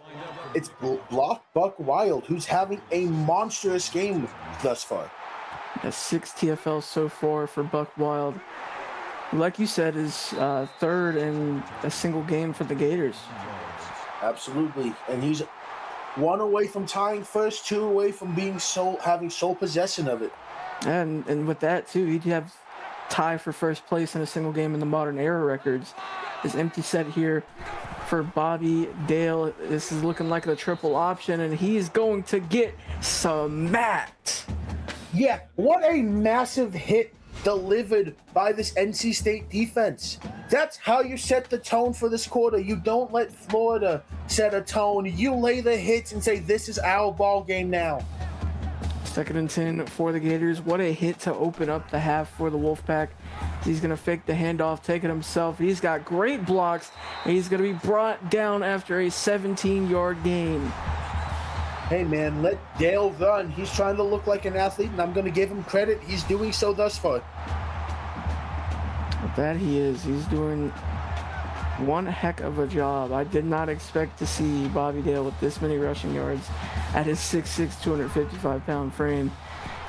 It's block Buck Wild, who's having a monstrous game thus far. 6 TFLs so far for Buck Wild. Like you said, is 3rd in a single game for the Gators. Absolutely. And he's 1 away from tying first, 2 away from having sole possession of it. And with that, too, he'd have tie for first place in a single game in the modern era records. This empty set here for Bobby Dale. This is looking like a triple option, and he is going to get smacked. Yeah, what a massive hit delivered by this NC State defense. That's how you set the tone for this quarter. You don't let Florida set a tone. You lay the hits and say, this is our ball game now. 2nd and 10 for the Gators. What a hit to open up the half for the Wolfpack. He's going to fake the handoff, take it himself. He's got great blocks, and he's going to be brought down after a 17-yard gain. Hey, man, let Dale run. He's trying to look like an athlete, and I'm going to give him credit. He's doing so thus far. That he is. He's doing One heck of a job. I did not expect to see Bobby Dale with this many rushing yards at his 6'6", 255-pound frame.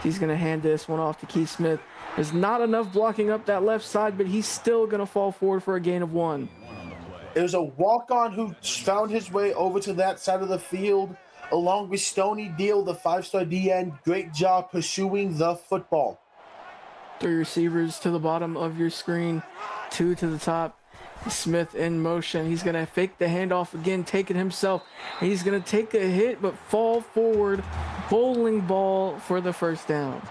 He's going to hand this one off to Keith Smith. There's not enough blocking up that left side, but he's still going to fall forward for a gain of 1. It was a walk-on who found his way over to that side of the field, along with Stoney Deal, the 5-star DN. Great job pursuing the football. 3 receivers to the bottom of your screen, 2 to the top. Smith in motion. He's going to fake the handoff again, take it himself. He's going to take a hit, but fall forward. Bowling ball for the first down.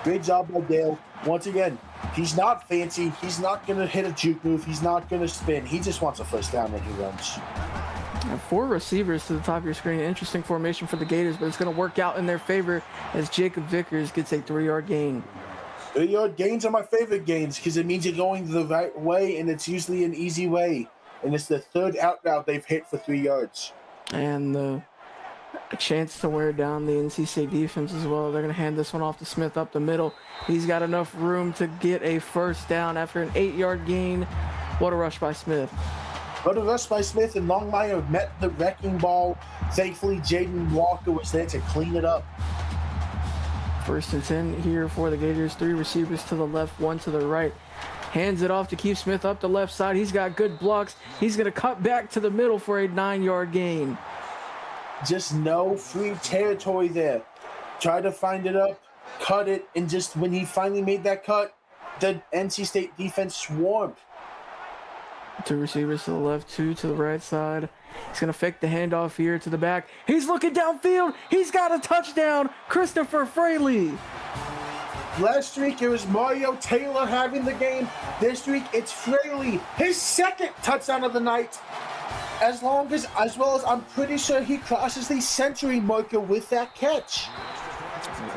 Great job by Dale. Once again, he's not fancy. He's not going to hit a juke move. He's not going to spin. He just wants a first down when he runs. 4 receivers to the top of your screen. Interesting formation for the Gators, but it's going to work out in their favor as Jacob Vickers gets a 3-yard gain. 3-yard gains are my favorite gains because it means you're going the right way, and it's usually an easy way. And it's the 3rd out route they've hit for 3 yards. And a chance to wear down the NC State defense as well. They're going to hand this one off to Smith up the middle. He's got enough room to get a first down after an 8-yard gain. What a rush by Smith. What a rush by Smith, and Longmire met the wrecking ball. Thankfully, Jaden Walker was there to clean it up. 1st and 10 here for the Gators. 3 receivers to the left, 1 to the right. Hands it off to Keith Smith up the left side. He's got good blocks. He's going to cut back to the middle for a 9-yard gain. Just no free territory there. Try to find it up, cut it, and just when he finally made that cut, the NC State defense swarmed. 2 receivers to the left, 2 to the right side. He's going to fake the handoff here to the back. He's looking downfield. He's got a touchdown. Christopher Fraley. Last week, it was Mario Taylor having the game. This week, it's Fraley. His 2nd touchdown of the night. As well as I'm pretty sure he crosses the century marker with that catch.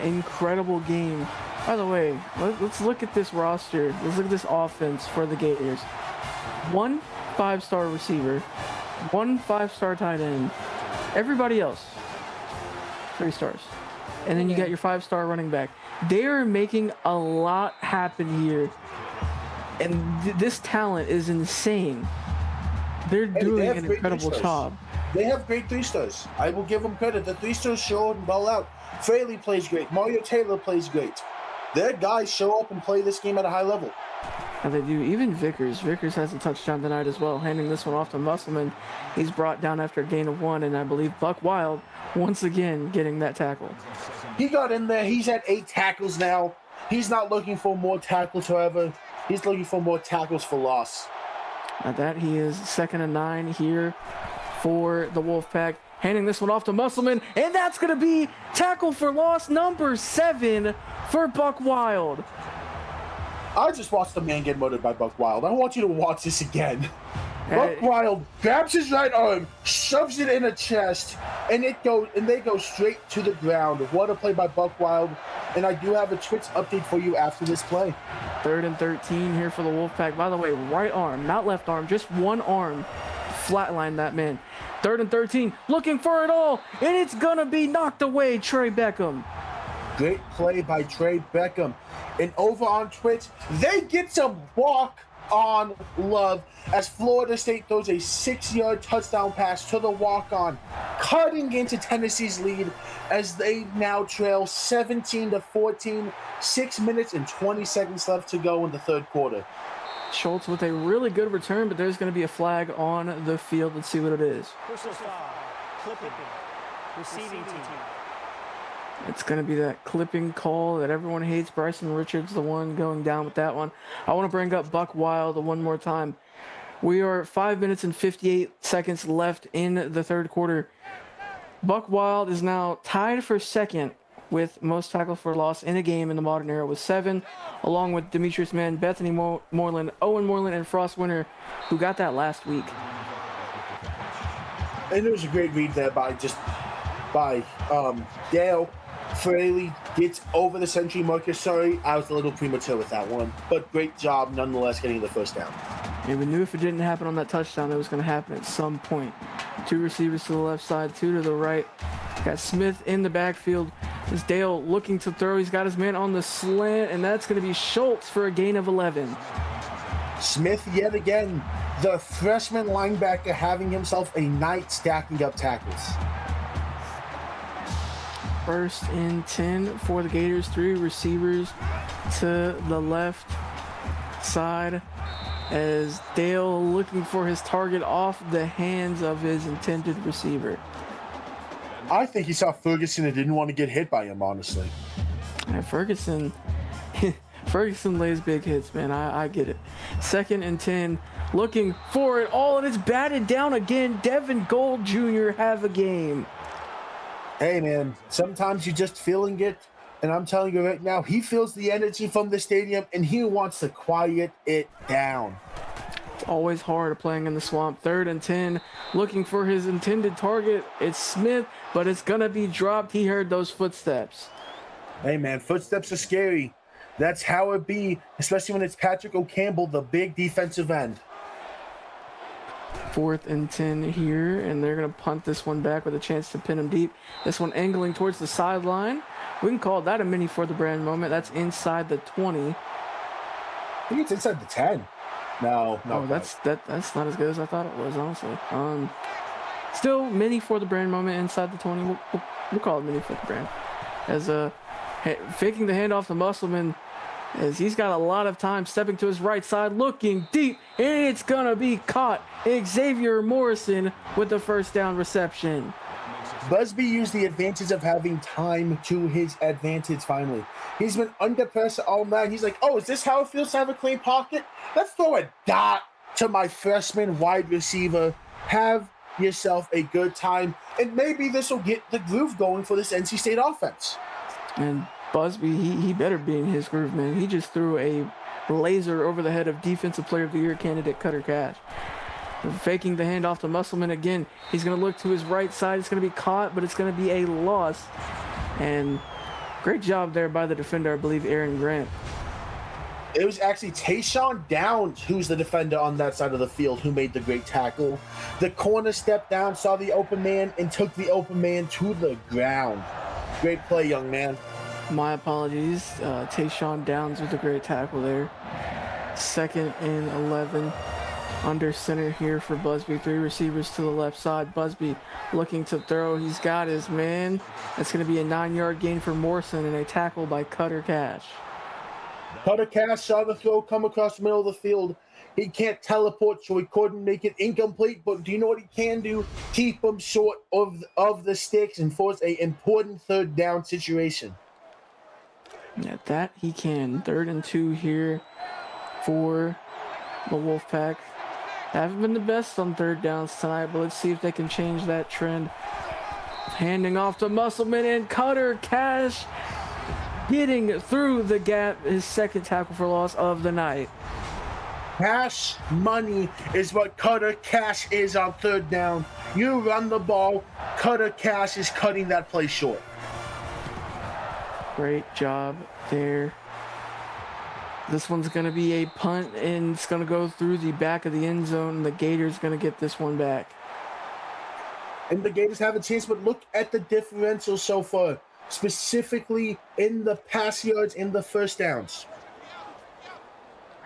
Incredible game. By the way, let's look at this roster. Let's look at this offense for the Gators. 1 5-star receiver, 1 5-star tight end. Everybody else, 3 stars. And then you got your 5-star running back. They are making a lot happen here. And this talent is insane. They're doing an incredible job. They have great 3 stars. I will give them credit. The 3 stars show up and ball out. Fraley plays great. Mario Taylor plays great. Their guys show up and play this game at a high level. And they do. Even Vickers. Vickers has a touchdown tonight as well, handing this one off to Musselman. He's brought down after a gain of 1, and I believe Buck Wild once again getting that tackle. He got in there. He's at 8 tackles now. He's not looking for more tackles, however. He's looking for more tackles for loss. At that, he is 2nd and 9 here for the Wolfpack. Handing this one off to Musselman, and that's going to be tackle for loss number 7 for Buck Wild. I just watched the man get murdered by Buck Wild. I want you to watch this again. Buck Wild grabs his right arm, shoves it in a chest, and they go straight to the ground. What a play by Buck Wild. And I do have a Twitch update for you after this play. 3rd and 13 here for the Wolfpack. By the way, right arm, not left arm, just one arm. Flatline that man. 3rd and 13, looking for it all, and it's gonna be knocked away. Trey Beckham. Great play by Trey Beckham. And over on Twitch, they get some walk-on love as Florida State throws a 6-yard touchdown pass to the walk-on, cutting into Tennessee's lead as they now trail 17-14, 6 minutes and 20 seconds left to go in the 3rd quarter. Schultz with a really good return, but there's going to be a flag on the field. Let's see what it is. Personal foul. Clipping. Receiving team. It's going to be that clipping call that everyone hates. Bryson Richards, the one going down with that one. I want to bring up Buck Wild one more time. We are 5 minutes and 58 seconds left in the 3rd quarter. Buck Wild is now tied for 2nd with most tackles for loss in a game in the modern era with 7, along with Demetrius Mann, Bethany Moreland, Owen Moreland, and Frost Winter, who got that last week. And it was a great read there by Dale. Fraley gets over the century marker. Sorry, I was a little premature with that one, but great job nonetheless getting the first down. And we knew if it didn't happen on that touchdown, it was going to happen at some point. 2 receivers to the left side, 2 to the right. Got Smith in the backfield. Is Dale looking to throw? He's got his man on the slant, and that's going to be Schultz for a gain of 11. Smith yet again, The freshman linebacker having himself a night stacking up tackles. 1st and 10 for the Gators. 3 receivers to the left side as Dale looking for his target off the hands of his intended receiver. I think he saw Ferguson and didn't want to get hit by him, honestly. Ferguson lays big hits, man. I get it. 2nd and 10, looking for it all, and it's batted down again. Devin Gold Jr. have a game. Hey, man, sometimes you're just feeling it, and I'm telling you right now, he feels the energy from the stadium, and he wants to quiet it down. It's always hard playing in the swamp. 3rd and 10, looking for his intended target. It's Smith, but it's going to be dropped. He heard those footsteps. Hey, man, footsteps are scary. That's how it be, especially when it's Patrick O'Campbell, the big defensive end. 4th and 10 here, and they're going to punt this one back with a chance to pin him deep. This one angling towards the sideline. We can call that a mini for the brand moment. That's inside the 20. I think it's inside the 10. No. Oh, that's not as good as I thought it was, honestly. Still mini for the brand moment inside the 20. We'll call it mini for the brand. As faking the handoff to Musselman, as he's got a lot of time stepping to his right side, looking deep, and it's gonna be caught. Xavier Morrison with the 1st down reception. Busby used the advantage of having time to his advantage finally. He's been under pressure all night. He's like, oh, is this how it feels to have a clean pocket? Let's throw a dot to my freshman wide receiver. Have yourself a good time, and maybe this will get the groove going for this NC State offense. And Busby, he better be in his groove, man. He just threw a laser over the head of Defensive Player of the Year candidate Cutter Cash. Faking the handoff to Musselman again. He's going to look to his right side. It's going to be caught, but it's going to be a loss. And great job there by the defender, I believe, Aaron Grant. It was actually Tayshawn Downs who's the defender on that side of the field who made the great tackle. The corner stepped down, saw the open man, and took the open man to the ground. Great play, young man. My apologies. Tayshawn Downs with a great tackle there. 2nd and 11. Under center here for Busby. 3 receivers to the left side. Busby looking to throw. He's got his man. That's going to be a 9-yard gain for Morrison and a tackle by Cutter Cash. Cutter Cash saw the throw come across the middle of the field. He can't teleport, so he couldn't make it incomplete. But do you know what he can do? Keep him short of the sticks and force an important 3rd down situation. Yeah, that he can. 3rd and 2 here for the Wolfpack. Haven't been the best on 3rd downs tonight, but let's see if they can change that trend. Handing off to Musselman, and Cutter Cash getting through the gap. His 2nd tackle for loss of the night. Cash money is what Cutter Cash is on 3rd down. You run the ball, Cutter Cash is cutting that play short. Great job there. This one's going to be a punt, and it's going to go through the back of the end zone. The Gators going to get this one back. And the Gators have a chance, but look at the differential so far, specifically in the pass yards and the 1st downs.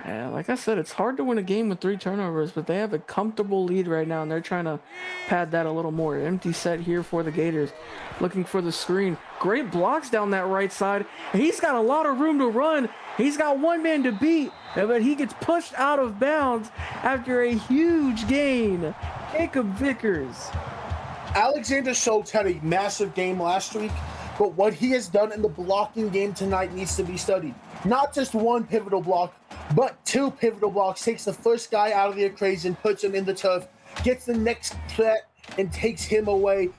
Yeah, like I said, it's hard to win a game with 3 turnovers, but they have a comfortable lead right now, and they're trying to pad that a little more. Empty set here for the Gators, looking for the screen. Great blocks down that right side, and he's got a lot of room to run. He's got one man to beat, but he gets pushed out of bounds after a huge gain. Jacob Vickers. Alexander Schultz had a massive game last week, but what he has done in the blocking game tonight needs to be studied. Not just one pivotal block, but 2 pivotal blocks. Takes the first guy out of the equation, puts him in the turf, gets the next threat, and takes him away.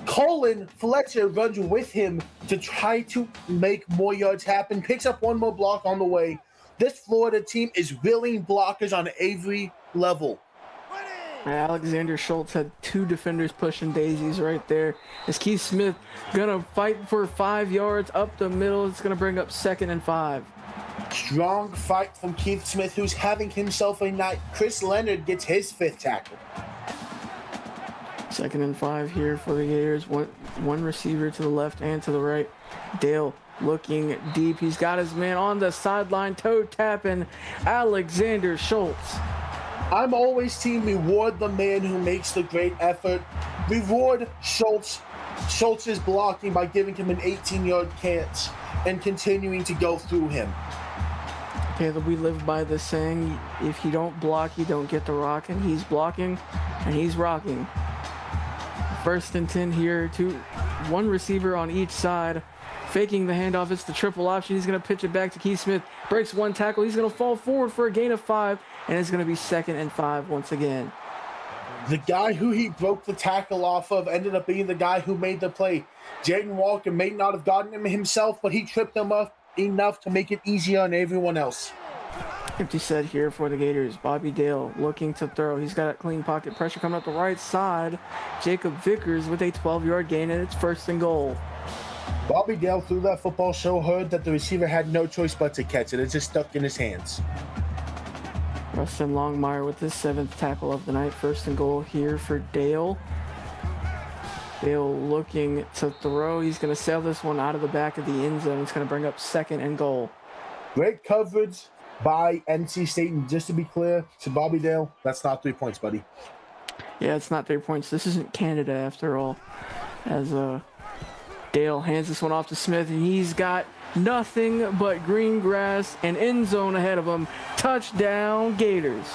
Colin Fletcher runs with him to try to make more yards happen, picks up 1 more block on the way. This Florida team is willing blockers on every level. Alexander Schultz had 2 defenders pushing daisies right there. As Keith Smith gonna fight for 5 yards up the middle. It's gonna bring up 2nd and 5. Strong fight from Keith Smith, who's having himself a night. Chris Leonard gets his 5th tackle. 2nd and 5 here for the Gators. One receiver to the left and to the right. Dale looking deep. He's got his man on the sideline, toe tapping Alexander Schultz. I'm always team reward the man who makes the great effort. Reward Schultz. Schultz is blocking by giving him an 18-yard catch and continuing to go through him. Caleb, we live by the saying, if you don't block, you don't get the rock, and he's blocking, and he's rocking. 1st and 10 here, one receiver on each side, faking the handoff. It's the triple option. He's going to pitch it back to Keith Smith. Breaks one tackle. He's going to fall forward for a gain of 5, and it's going to be 2nd and 5 once again. The guy who he broke the tackle off of ended up being the guy who made the play. Jaden Walker may not have gotten him himself, but he tripped him up enough to make it easier on everyone else. Empty set here for the Gators. Bobby Dale looking to throw. He's got a clean pocket. Pressure coming up the right side. Jacob Vickers with a 12-yard gain, and it's 1st and goal. Bobby Dale threw that football so hard that the receiver had no choice but to catch it. It just stuck in his hands. Rustin Longmire with his 7th tackle of the night. 1st and goal here for Dale. Dale looking to throw. He's going to sail this one out of the back of the end zone. It's going to bring up 2nd and goal. Great coverage by NC State. And just to be clear, to Bobby Dale, that's not 3 points, buddy. Yeah, it's not 3 points. This isn't Canada after all. As Dale hands this one off to Smith, and he's got nothing but green grass and end zone ahead of him. Touchdown, Gators.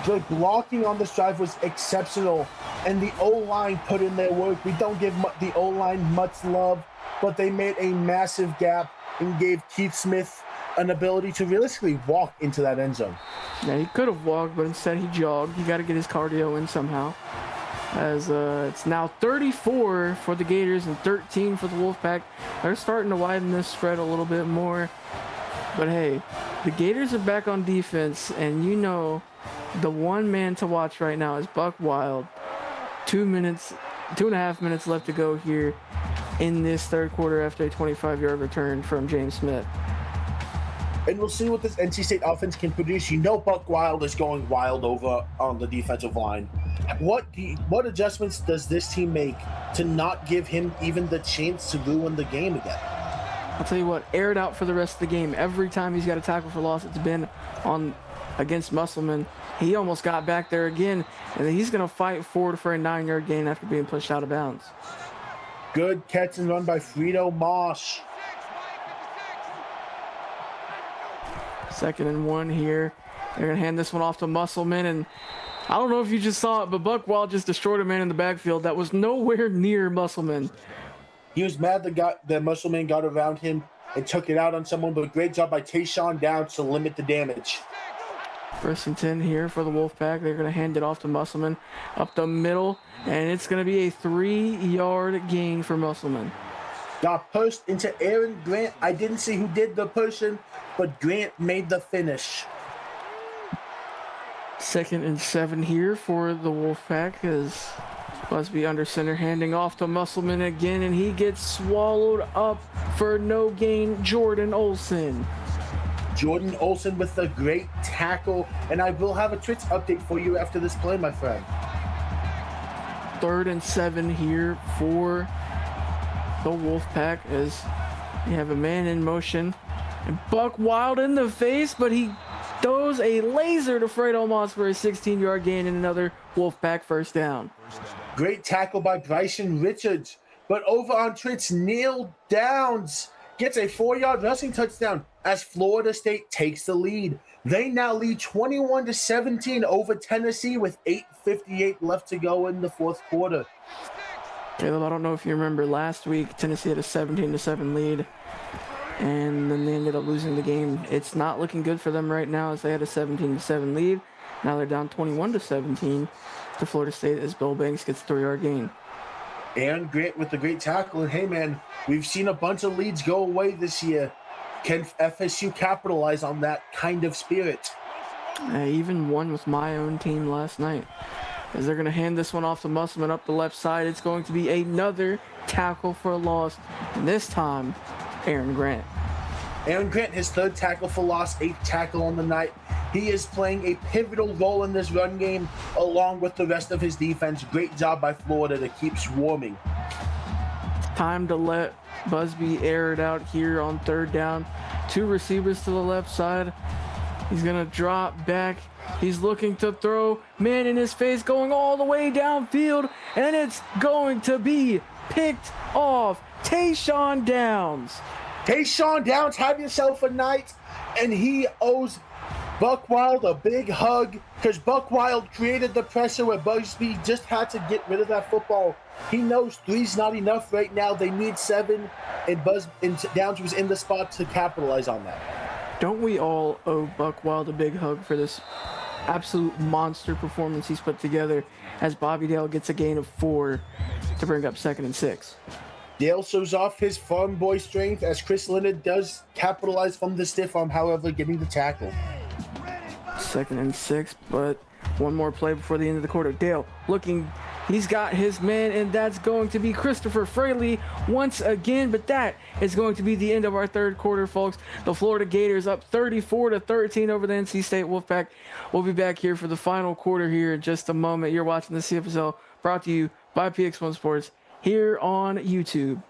The blocking on this drive was exceptional, and the O-line put in their work. We don't give the O-line much love, but they made a massive gap and gave Keith Smith an ability to realistically walk into that end zone. Yeah, he could have walked, but instead he jogged. He got to get his cardio in somehow. As it's now 34 for the Gators and 13 for the Wolfpack. They're starting to widen this spread a little bit more. But hey, the Gators are back on defense, and you know the one man to watch right now is Buck Wild. 2.5 minutes left to go here in this 3rd quarter after a 25-yard return from James Smith. And we'll see what this NC State offense can produce. You know Buck Wild is going wild over on the defensive line. What adjustments does this team make to not give him even the chance to ruin the game again? I'll tell you what, air it out for the rest of the game. Every time he's got a tackle for loss, it's been on against Musselman. He almost got back there again, and then he's going to fight forward for a 9-yard gain after being pushed out of bounds. Good catch and run by Frito Mosh. 2nd and 1 here. They're going to hand this one off to Musselman, and I don't know if you just saw it, but Buck Wild just destroyed a man in the backfield that was nowhere near Musselman. He was mad that Musselman got around him and took it out on someone, but great job by Tayshawn Downs to limit the damage. 1st and 10 here for the Wolfpack. They're going to hand it off to Musselman up the middle, and it's going to be a 3-yard gain for Musselman. Got pushed into Aaron Grant. I didn't see who did the pushing, but Grant made the finish. 2nd and 7 here for the Wolfpack as Busby under center, handing off to Musselman again, and he gets swallowed up for no gain. Jordan Olsen. Jordan Olsen with a great tackle, and I will have a Twitch update for you after this play, my friend. 3rd and 7 here for the Wolfpack as you have a man in motion. And Buck Wild in the face, but he throws a laser to Fredo Moss for a 16-yard gain and another Wolfpack 1st down. Great tackle by Bryson Richards, but over on Twitch, Neil Downs gets a 4-yard rushing touchdown as Florida State takes the lead. They now lead 21-17 over Tennessee with 8:58 left to go in the 4th quarter. Caleb, I don't know if you remember last week, Tennessee had a 17-7 lead, and then they ended up losing the game. It's not looking good for them right now as they had a 17-7 lead. Now they're down 21-17 to Florida State as Bill Banks gets a 3-yard gain. Aaron Grant with the great tackle. And hey, man, we've seen a bunch of leads go away this year. Can FSU capitalize on that kind of spirit? I even won with my own team last night. As they're going to hand this one off to Musselman up the left side, it's going to be another tackle for a loss. And this time, Aaron Grant. Aaron Grant, his 3rd tackle for loss, 8th tackle on the night. He is playing a pivotal role in this run game along with the rest of his defense. Great job by Florida to keep swarming. Time to let Busby air it out here on 3rd down. 2 receivers to the left side. He's going to drop back. He's looking to throw, man in his face, going all the way downfield, and it's going to be picked off. Tayshawn Downs. Tayshawn Downs, have yourself a night, and he owes Buck Wild a big hug because Buck Wild created the pressure where Busby just had to get rid of that football. He knows 3's not enough right now. They need 7, and Downs was in the spot to capitalize on that. Don't we all owe Buck Wild a big hug for this absolute monster performance he's put together as Bobby Dale gets a gain of 4 to bring up 2nd and 6. Dale shows off his farm boy strength as Chris Leonard does capitalize from the stiff arm, however, getting the tackle. 2nd and 6, but one more play before the end of the quarter. Dale looking, he's got his man, and that's going to be Christopher Fraley once again, but that is going to be the end of our third quarter, folks. The Florida Gators up 34-13 over the NC State Wolfpack. We'll be back here for the final quarter here in just a moment. You're watching the CFSL, brought to you by PX1 Sports here on YouTube.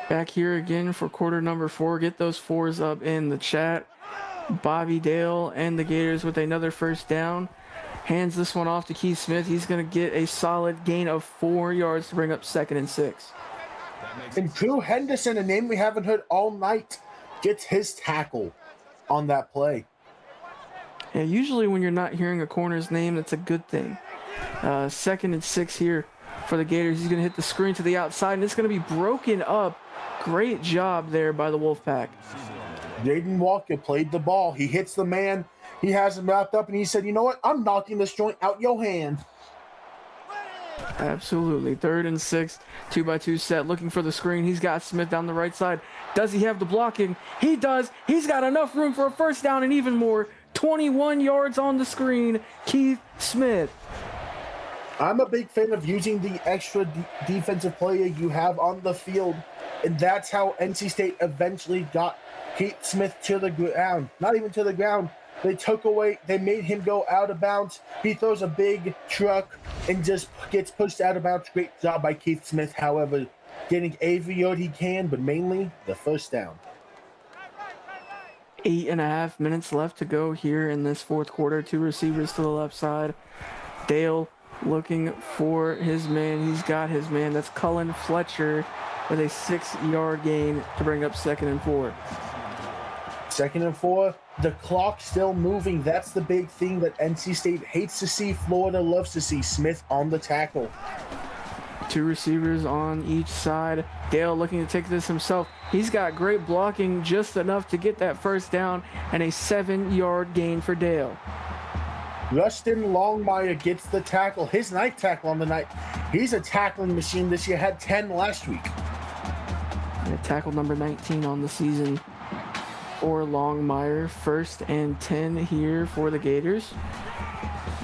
Back here again for quarter number 4. Get those 4s up in the chat. Bobby Dale and the Gators with another first down. Hands this one off to Keith Smith. He's going to get a solid gain of 4 yards to bring up 2nd and 6. And Drew Henderson, a name we haven't heard all night, gets his tackle on that play. Yeah, usually when you're not hearing a corner's name, that's a good thing. 2nd and 6 here for the Gators. He's going to hit the screen to the outside, and it's going to be broken up. Great job there by the Wolfpack. Jaden Walker played the ball. He hits the man. He has him wrapped up, and he said, you know what? I'm knocking this joint out your hand. Absolutely. 3rd and 6, 2x2 set. Looking for the screen. He's got Smith down the right side. Does he have the blocking? He does. He's got enough room for a first down and even more. 21 yards on the screen. Keith Smith. I'm a big fan of using the extra defensive player you have on the field, and that's how NC State eventually got Keith Smith to the ground. Not even to the ground. They made him go out of bounds. He throws a big truck and just gets pushed out of bounds. Great job by Keith Smith, however, getting every yard he can, but mainly the first down. 8.5 minutes left to go here in this fourth quarter. 2 receivers to the left side. Dale looking for his man. He's got his man. That's Cullen Fletcher with a 6-yard gain to bring up 2nd and 4. 2nd and 4. The clock still moving. That's the big thing that NC State hates to see. Florida loves to see. Smith on the tackle. 2 receivers on each side. Dale looking to take this himself. He's got great blocking, just enough to get that first down, and a 7-yard gain for Dale. Rustin Longmire gets the tackle. His ninth tackle on the night. He's a tackling machine this year. Had 10 last week. Tackle number 19 on the season for Longmire. 1st and 10 here for the Gators.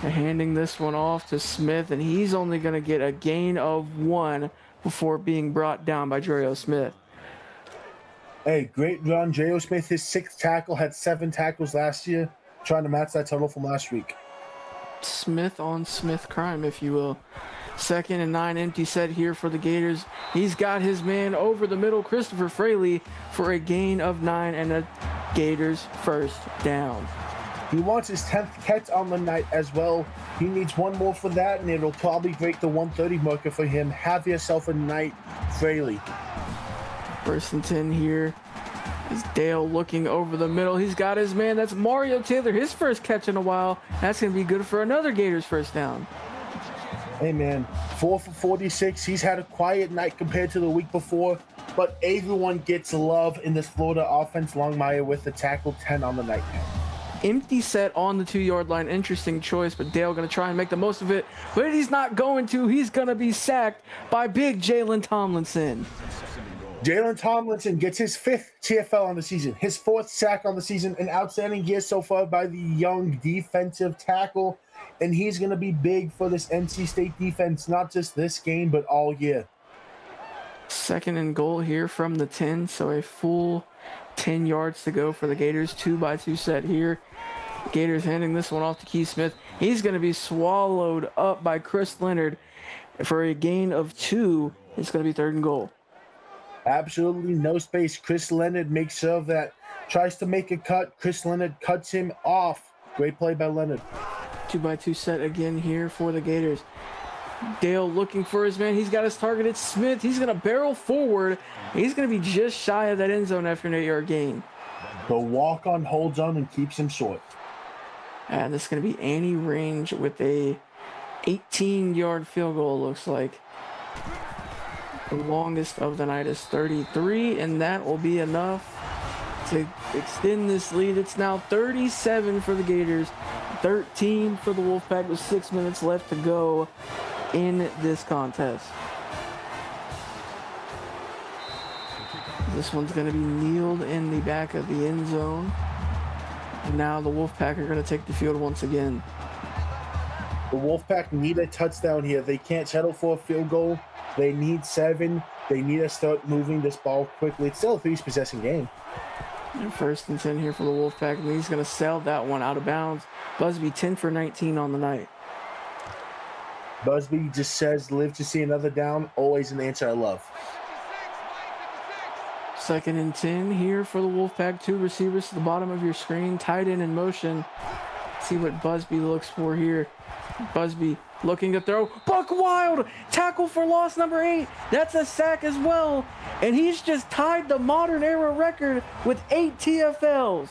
Handing this one off to Smith, and he's only going to get a gain of 1 before being brought down by Dreo Smith. Hey, great run. Dreo Smith, his 6th tackle, had 7 tackles last year. Trying to match that total from last week. Smith on Smith crime, if you will. 2nd and 9, empty set here for the Gators. He's got his man over the middle, Christopher Fraley, for a gain of 9 and a Gators first down. He wants his 10th catch on the night as well. He needs 1 more for that, and it'll probably break the 130 marker for him. Have yourself a night, Fraley. 1st and 10 here. Is Dale looking over the middle. He's got his man. That's Mario Taylor. His first catch in a while. That's going to be good for another Gators first down. Hey, man. 4 for 46. He's had a quiet night compared to the week before, but everyone gets love in this Florida offense. Longmire with the tackle, 10 on the night. Empty set on the 2-yard line. Interesting choice, but Dale going to try and make the most of it. But he's not going to. He's going to be sacked by big Jalen Tomlinson. Jalen Tomlinson gets his 5th TFL on the season, his 4th sack on the season, an outstanding year so far by the young defensive tackle, and he's going to be big for this NC State defense, not just this game, but all year. 2nd and goal here from the 10, so a full 10 yards to go for the Gators. 2x2 set here. Gators handing this one off to Keith Smith. He's going to be swallowed up by Chris Leonard for a gain of 2. It's going to be 3rd and goal. Absolutely no space. Chris Leonard makes sure that Tries to make a cut. Chris Leonard cuts him off. Great play by Leonard. 2x2 set again here for the Gators. Dale looking for his man. He's got his target. It's Smith. He's going to barrel forward. He's going to be just shy of that end zone after an 8-yard gain. The walk-on holds on and keeps him short. And this is going to be Annie Range with a 18-yard field goal, looks like. The longest of the night is 33, and that will be enough to extend this lead. It's now 37 for the Gators, 13 for the Wolfpack with 6 minutes left to go in this contest. This one's going to be kneeled in the back of the end zone. And now the Wolfpack are going to take the field once again. The Wolfpack need a touchdown here. They can't settle for a field goal. They need 7. They need to start moving this ball quickly. It's still a 3-possession game. And 1st and 10 here for the Wolfpack, and he's going to sail that one out of bounds. Busby 10 for 19 on the night. Busby just says, live to see another down. Always an answer I love. 2nd and 10 here for the Wolfpack. 2 receivers to the bottom of your screen. Tight end in motion. See what Busby looks for here. Busby looking to throw. Buck Wild! Tackle for loss number 8. That's a sack as well. And he's just tied the modern era record with 8 TFLs.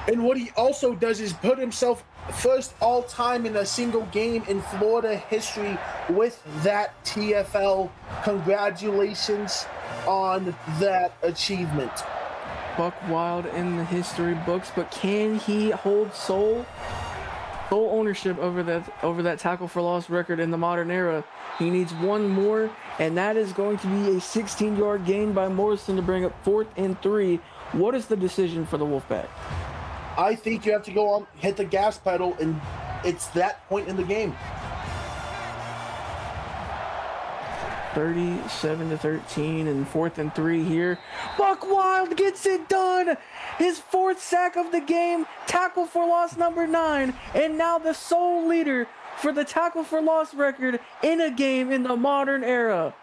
And what he also does is put himself first all-time in a single game in Florida history with that TFL. Congratulations on that achievement. Buck Wild in the history books, but can he hold sole ownership over that tackle for loss record in the modern era? He needs one more, and that is going to be a 16-yard gain by Morrison to bring up 4th and 3. What is the decision for the Wolfpack? I think you have to go on, hit the gas pedal, and it's that point in the game. 37-13 and 4th and 3 here. Buck Wild gets it done. His 4th sack of the game, tackle for loss number 9, and now the sole leader for the tackle for loss record in a game in the modern era.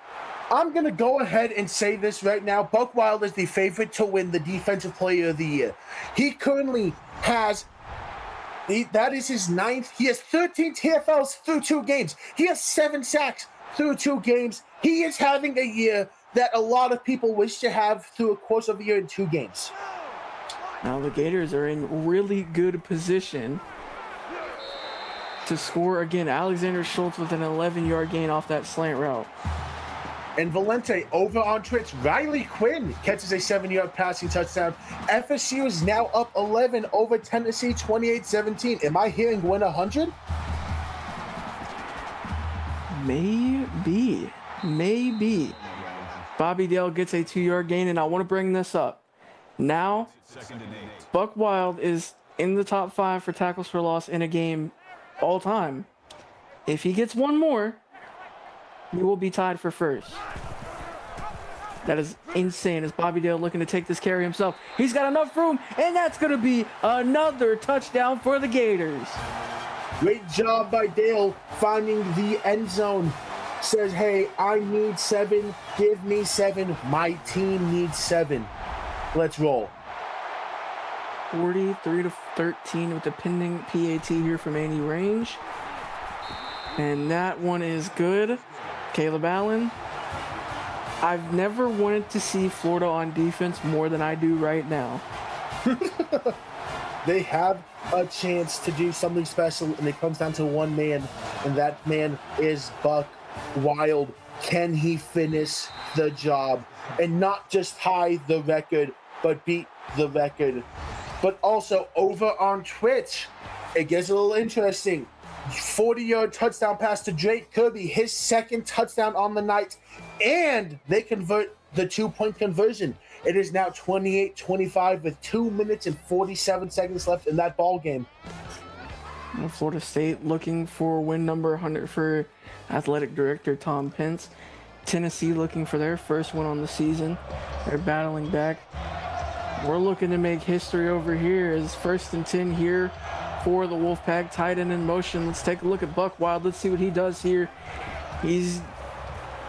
I'm going to go ahead and say this right now. Buck Wild is the favorite to win the Defensive Player of the Year. He currently has, that is his 9th. He has 13 TFLs through 2 games. He has 7 sacks through 2 games. He is having a year that a lot of people wish to have through a course of a year in 2 games. Now the Gators are in really good position to score again. Alexander Schultz with an 11-yard gain off that slant route. And Valente over on Twitch. Riley Quinn catches a 7-yard passing touchdown. FSU is now up 11 over Tennessee, 28-17. Am I hearing win 100? Maybe. Bobby Dale gets a 2-yard gain, and I want to bring this up. Now, Buck Wild is in the top 5 for tackles for loss in a game all time. If he gets one more, he will be tied for 1st. That is insane. As Bobby Dale looking to take this carry himself. He's got enough room, and that's going to be another touchdown for the Gators. Great job by Dale finding the end zone. Says, hey, I need 7. Give me 7. My team needs 7. Let's roll. 43-13 with the pending PAT here from Annie Range. And that one is good. Caleb Allen. I've never wanted to see Florida on defense more than I do right now. They have a chance to do something special, and it comes down to one man, and that man is Buck Wild. Can he finish the job and not just tie the record, but beat the record? But also over on Twitch, it gets a little interesting. 40-yard touchdown pass to Drake Kirby, his 2nd touchdown on the night, and they convert the 2-point conversion. It is now 28-25 with 2 minutes and 47 seconds left in that ball game. Florida State looking for win number 100 for athletic director Tom Pence. Tennessee looking for their 1st win on the season. They're battling back. We're looking to make history over here as 1st and 10 here for the Wolfpack. Tight end in motion. Let's take a look at Buck Wild. Let's see what he does here. He's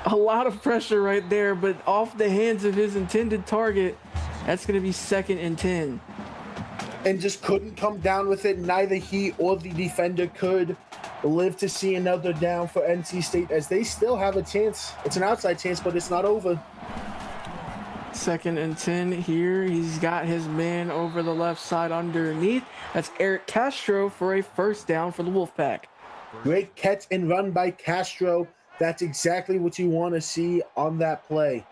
a lot of pressure right there, but off the hands of his intended target. That's going to be 2nd and 10. And just couldn't come down with it. Neither he or the defender could live to see another down for NC State, as they still have a chance. It's an outside chance, but it's not over. 2nd and 10 here. He's got his man over the left side underneath. That's Eric Castro for a first down for the Wolfpack. Great catch and run by Castro. That's exactly what you want to see on that play.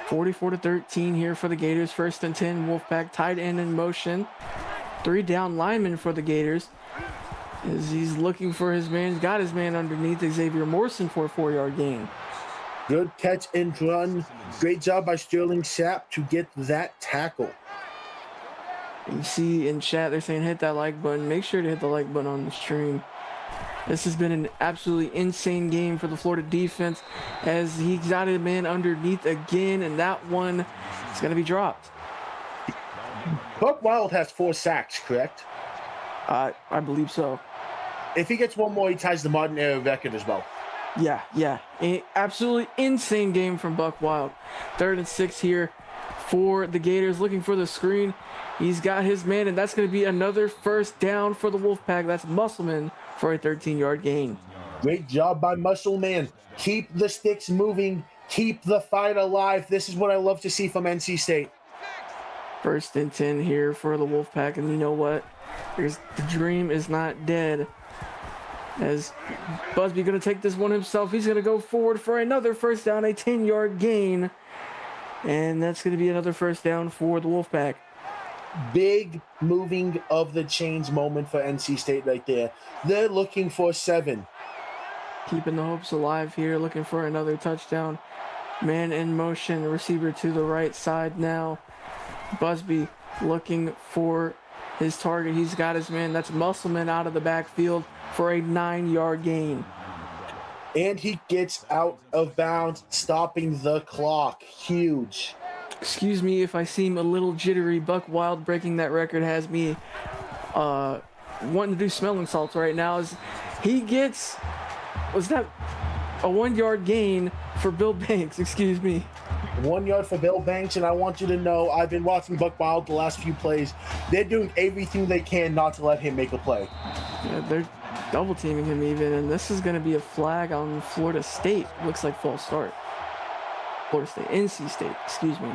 44-13 here for the Gators. 1st and 10. Wolfpack tight end in motion. 3 down linemen for the Gators. As he's looking for his man. He's got his man underneath Xavier Morrison for a 4-yard gain. Good catch and run. Great job by Sterling Sapp to get that tackle. You see in chat they're saying hit that like button. Make sure to hit the like button on the stream. This has been an absolutely insane game for the Florida defense, as he got a man underneath again, and that one is going to be dropped. Buck Wild has 4 sacks, correct? I believe so. If he gets one more, he ties the modern era record as well. Yeah. Absolutely insane game from Buck Wild. 3rd and 6 here for the Gators, looking for the screen. He's got his man, and that's going to be another first down for the Wolfpack. That's Musselman for a 13-yard gain. Great job by Musselman. Keep the sticks moving. Keep the fight alive. This is what I love to see from NC State. 1st and 10 here for the Wolfpack, and you know what? The dream is not dead. As Busby going to take this one himself, he's going to go forward for another first down, a 10-yard gain. And that's going to be another first down for the Wolfpack. Big moving of the chains moment for NC State right there. They're looking for 7. Keeping the hopes alive here, looking for another touchdown. Man in motion, receiver to the right side now. Busby looking for his target. He's got his man. That's Musselman out of the backfield for a 9-yard gain. And he gets out of bounds, stopping the clock. Huge. Excuse me if I seem a little jittery. Buck Wild breaking that record has me wanting to do smelling salts right now. As he gets, was that a 1-yard gain for Bill Banks? Excuse me. 1 yard for Bill Banks, and I want you to know I've been watching Buck Wild the last few plays. They're doing everything they can not to let him make a play. Yeah, they're double teaming him even, and this is going to be a flag on Florida State. Looks like false start. Florida State, NC State, excuse me.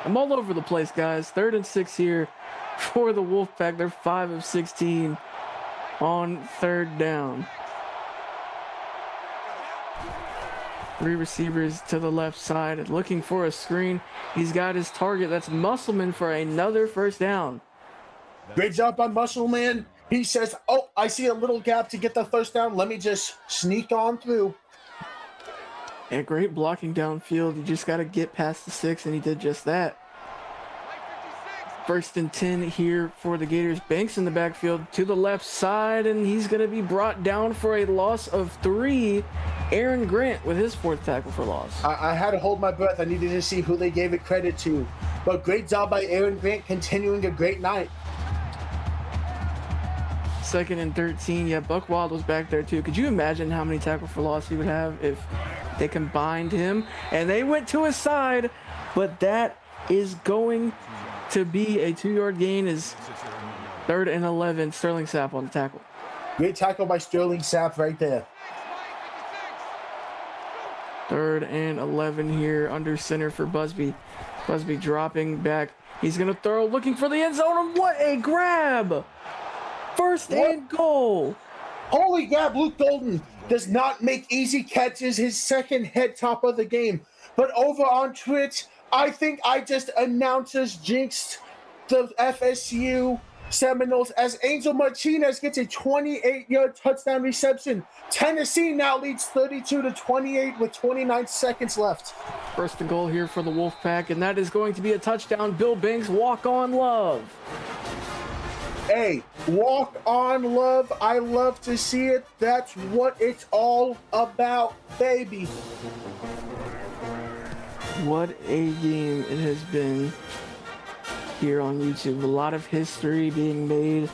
I'm all over the place, guys. 3rd and 6 here for the Wolfpack. They're 5 of 16 on 3rd down. 3 receivers to the left side, looking for a screen. He's got his target. That's Musselman for another first down. Great job by Musselman. He says, oh, I see a little gap to get the first down. Let me just sneak on through. And great blocking downfield. You just got to get past the 6, and he did just that. 1st and 10 here for the Gators. Banks in the backfield to the left side, and he's going to be brought down for a loss of 3. Aaron Grant with his 4th tackle for loss. I had to hold my breath. I needed to see who they gave it credit to. But great job by Aaron Grant, continuing a great night. 2nd and 13. Yeah, Buck Wild was back there too. Could you imagine how many tackle for loss he would have if they combined him and they went to his side? But that is going to be a 2-yard gain. Is 3rd and 11. Sterling Sapp on the tackle. Great tackle by Sterling Sapp right there. 3rd and 11 here under center for Busby. Busby dropping back. He's going to throw, looking for the end zone. And what a grab! 1st and goal. Holy gab, Luke Golden does not make easy catches. His 2nd head top of the game. But over on Twitch, I think I just announcers jinxed the FSU Seminoles as Angel Martinez gets a 28-yard touchdown reception. Tennessee now leads 32-28 with 29 seconds left. 1st and goal here for the Wolfpack, and that is going to be a touchdown. Bill Banks, walk on love. Hey, walk on love. I love to see it. That's what it's all about, baby. What a game it has been here on YouTube. A lot of history being made.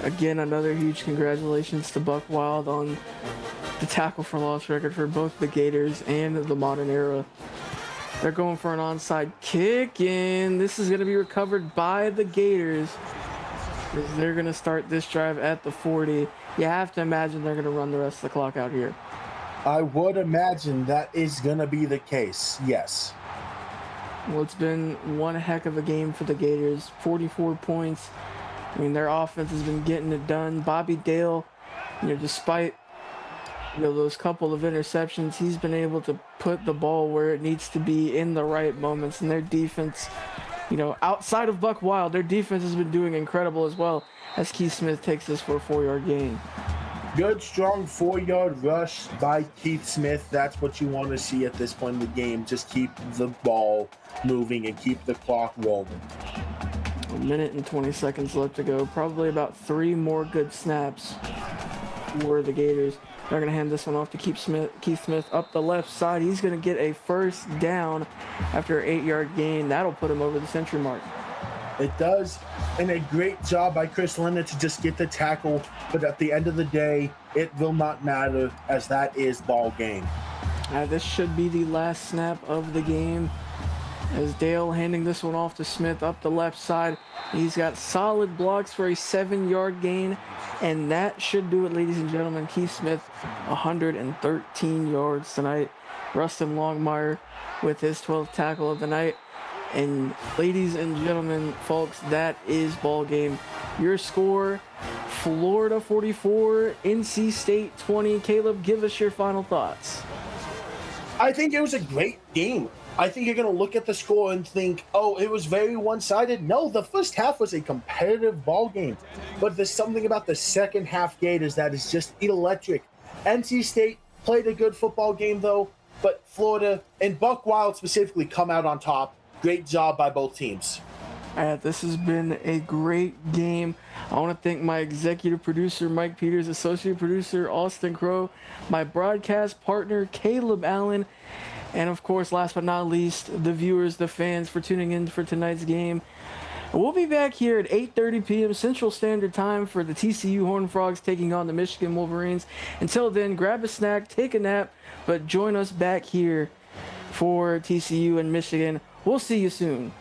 Again, another huge congratulations to Buck Wild on the tackle for loss record for both the Gators and the Modern Era. They're going for an onside kick, and this is going to be recovered by the Gators. They're going to start this drive at the 40. You have to imagine they're going to run the rest of the clock out here. I would imagine that is going to be the case, yes. Well, it's been one heck of a game for the Gators. 44 points. I mean, their offense has been getting it done. Bobby Dale, despite those couple of interceptions, he's been able to put the ball where it needs to be in the right moments. And their defense, outside of Buck Wild, their defense has been doing incredible as well, as Keith Smith takes this for a 4-yard gain. Good, strong 4-yard rush by Keith Smith. That's what you want to see at this point in the game. Just keep the ball moving and keep the clock rolling. 1 minute and 20 seconds left to go. Probably about 3 more good snaps for the Gators. They're going to hand this one off to Keith Smith up the left side. He's going to get a first down after an 8-yard gain. That'll put him over the century mark. It does, and a great job by Chris Linda to just get the tackle. But at the end of the day, it will not matter, as that is ball game. This should be the last snap of the game, as Dale handing this one off to Smith up the left side. He's got solid blocks for a 7-yard gain, and that should do it, ladies and gentlemen. Keith Smith, 113 yards tonight. Rustin Longmire with his 12th tackle of the night. And ladies and gentlemen, folks, that is ball game. Your score, Florida 44, NC State 20. Caleb, give us your final thoughts. I think it was a great game. I think you're going to look at the score and think, oh, it was very one-sided. No, the first half was a competitive ball game. But there's something about the second half Gators that is just electric. NC State played a good football game, though, but Florida and Buck Wild specifically come out on top. Great job by both teams. This has been a great game. I want to thank my executive producer, Mike Peters, associate producer, Austin Crow, my broadcast partner, Caleb Allen, and of course, last but not least, the viewers, the fans, for tuning in for tonight's game. We'll be back here at 8:30 p.m. Central Standard Time for the TCU Horned Frogs taking on the Michigan Wolverines. Until then, grab a snack, take a nap, but join us back here for TCU and Michigan. We'll see you soon.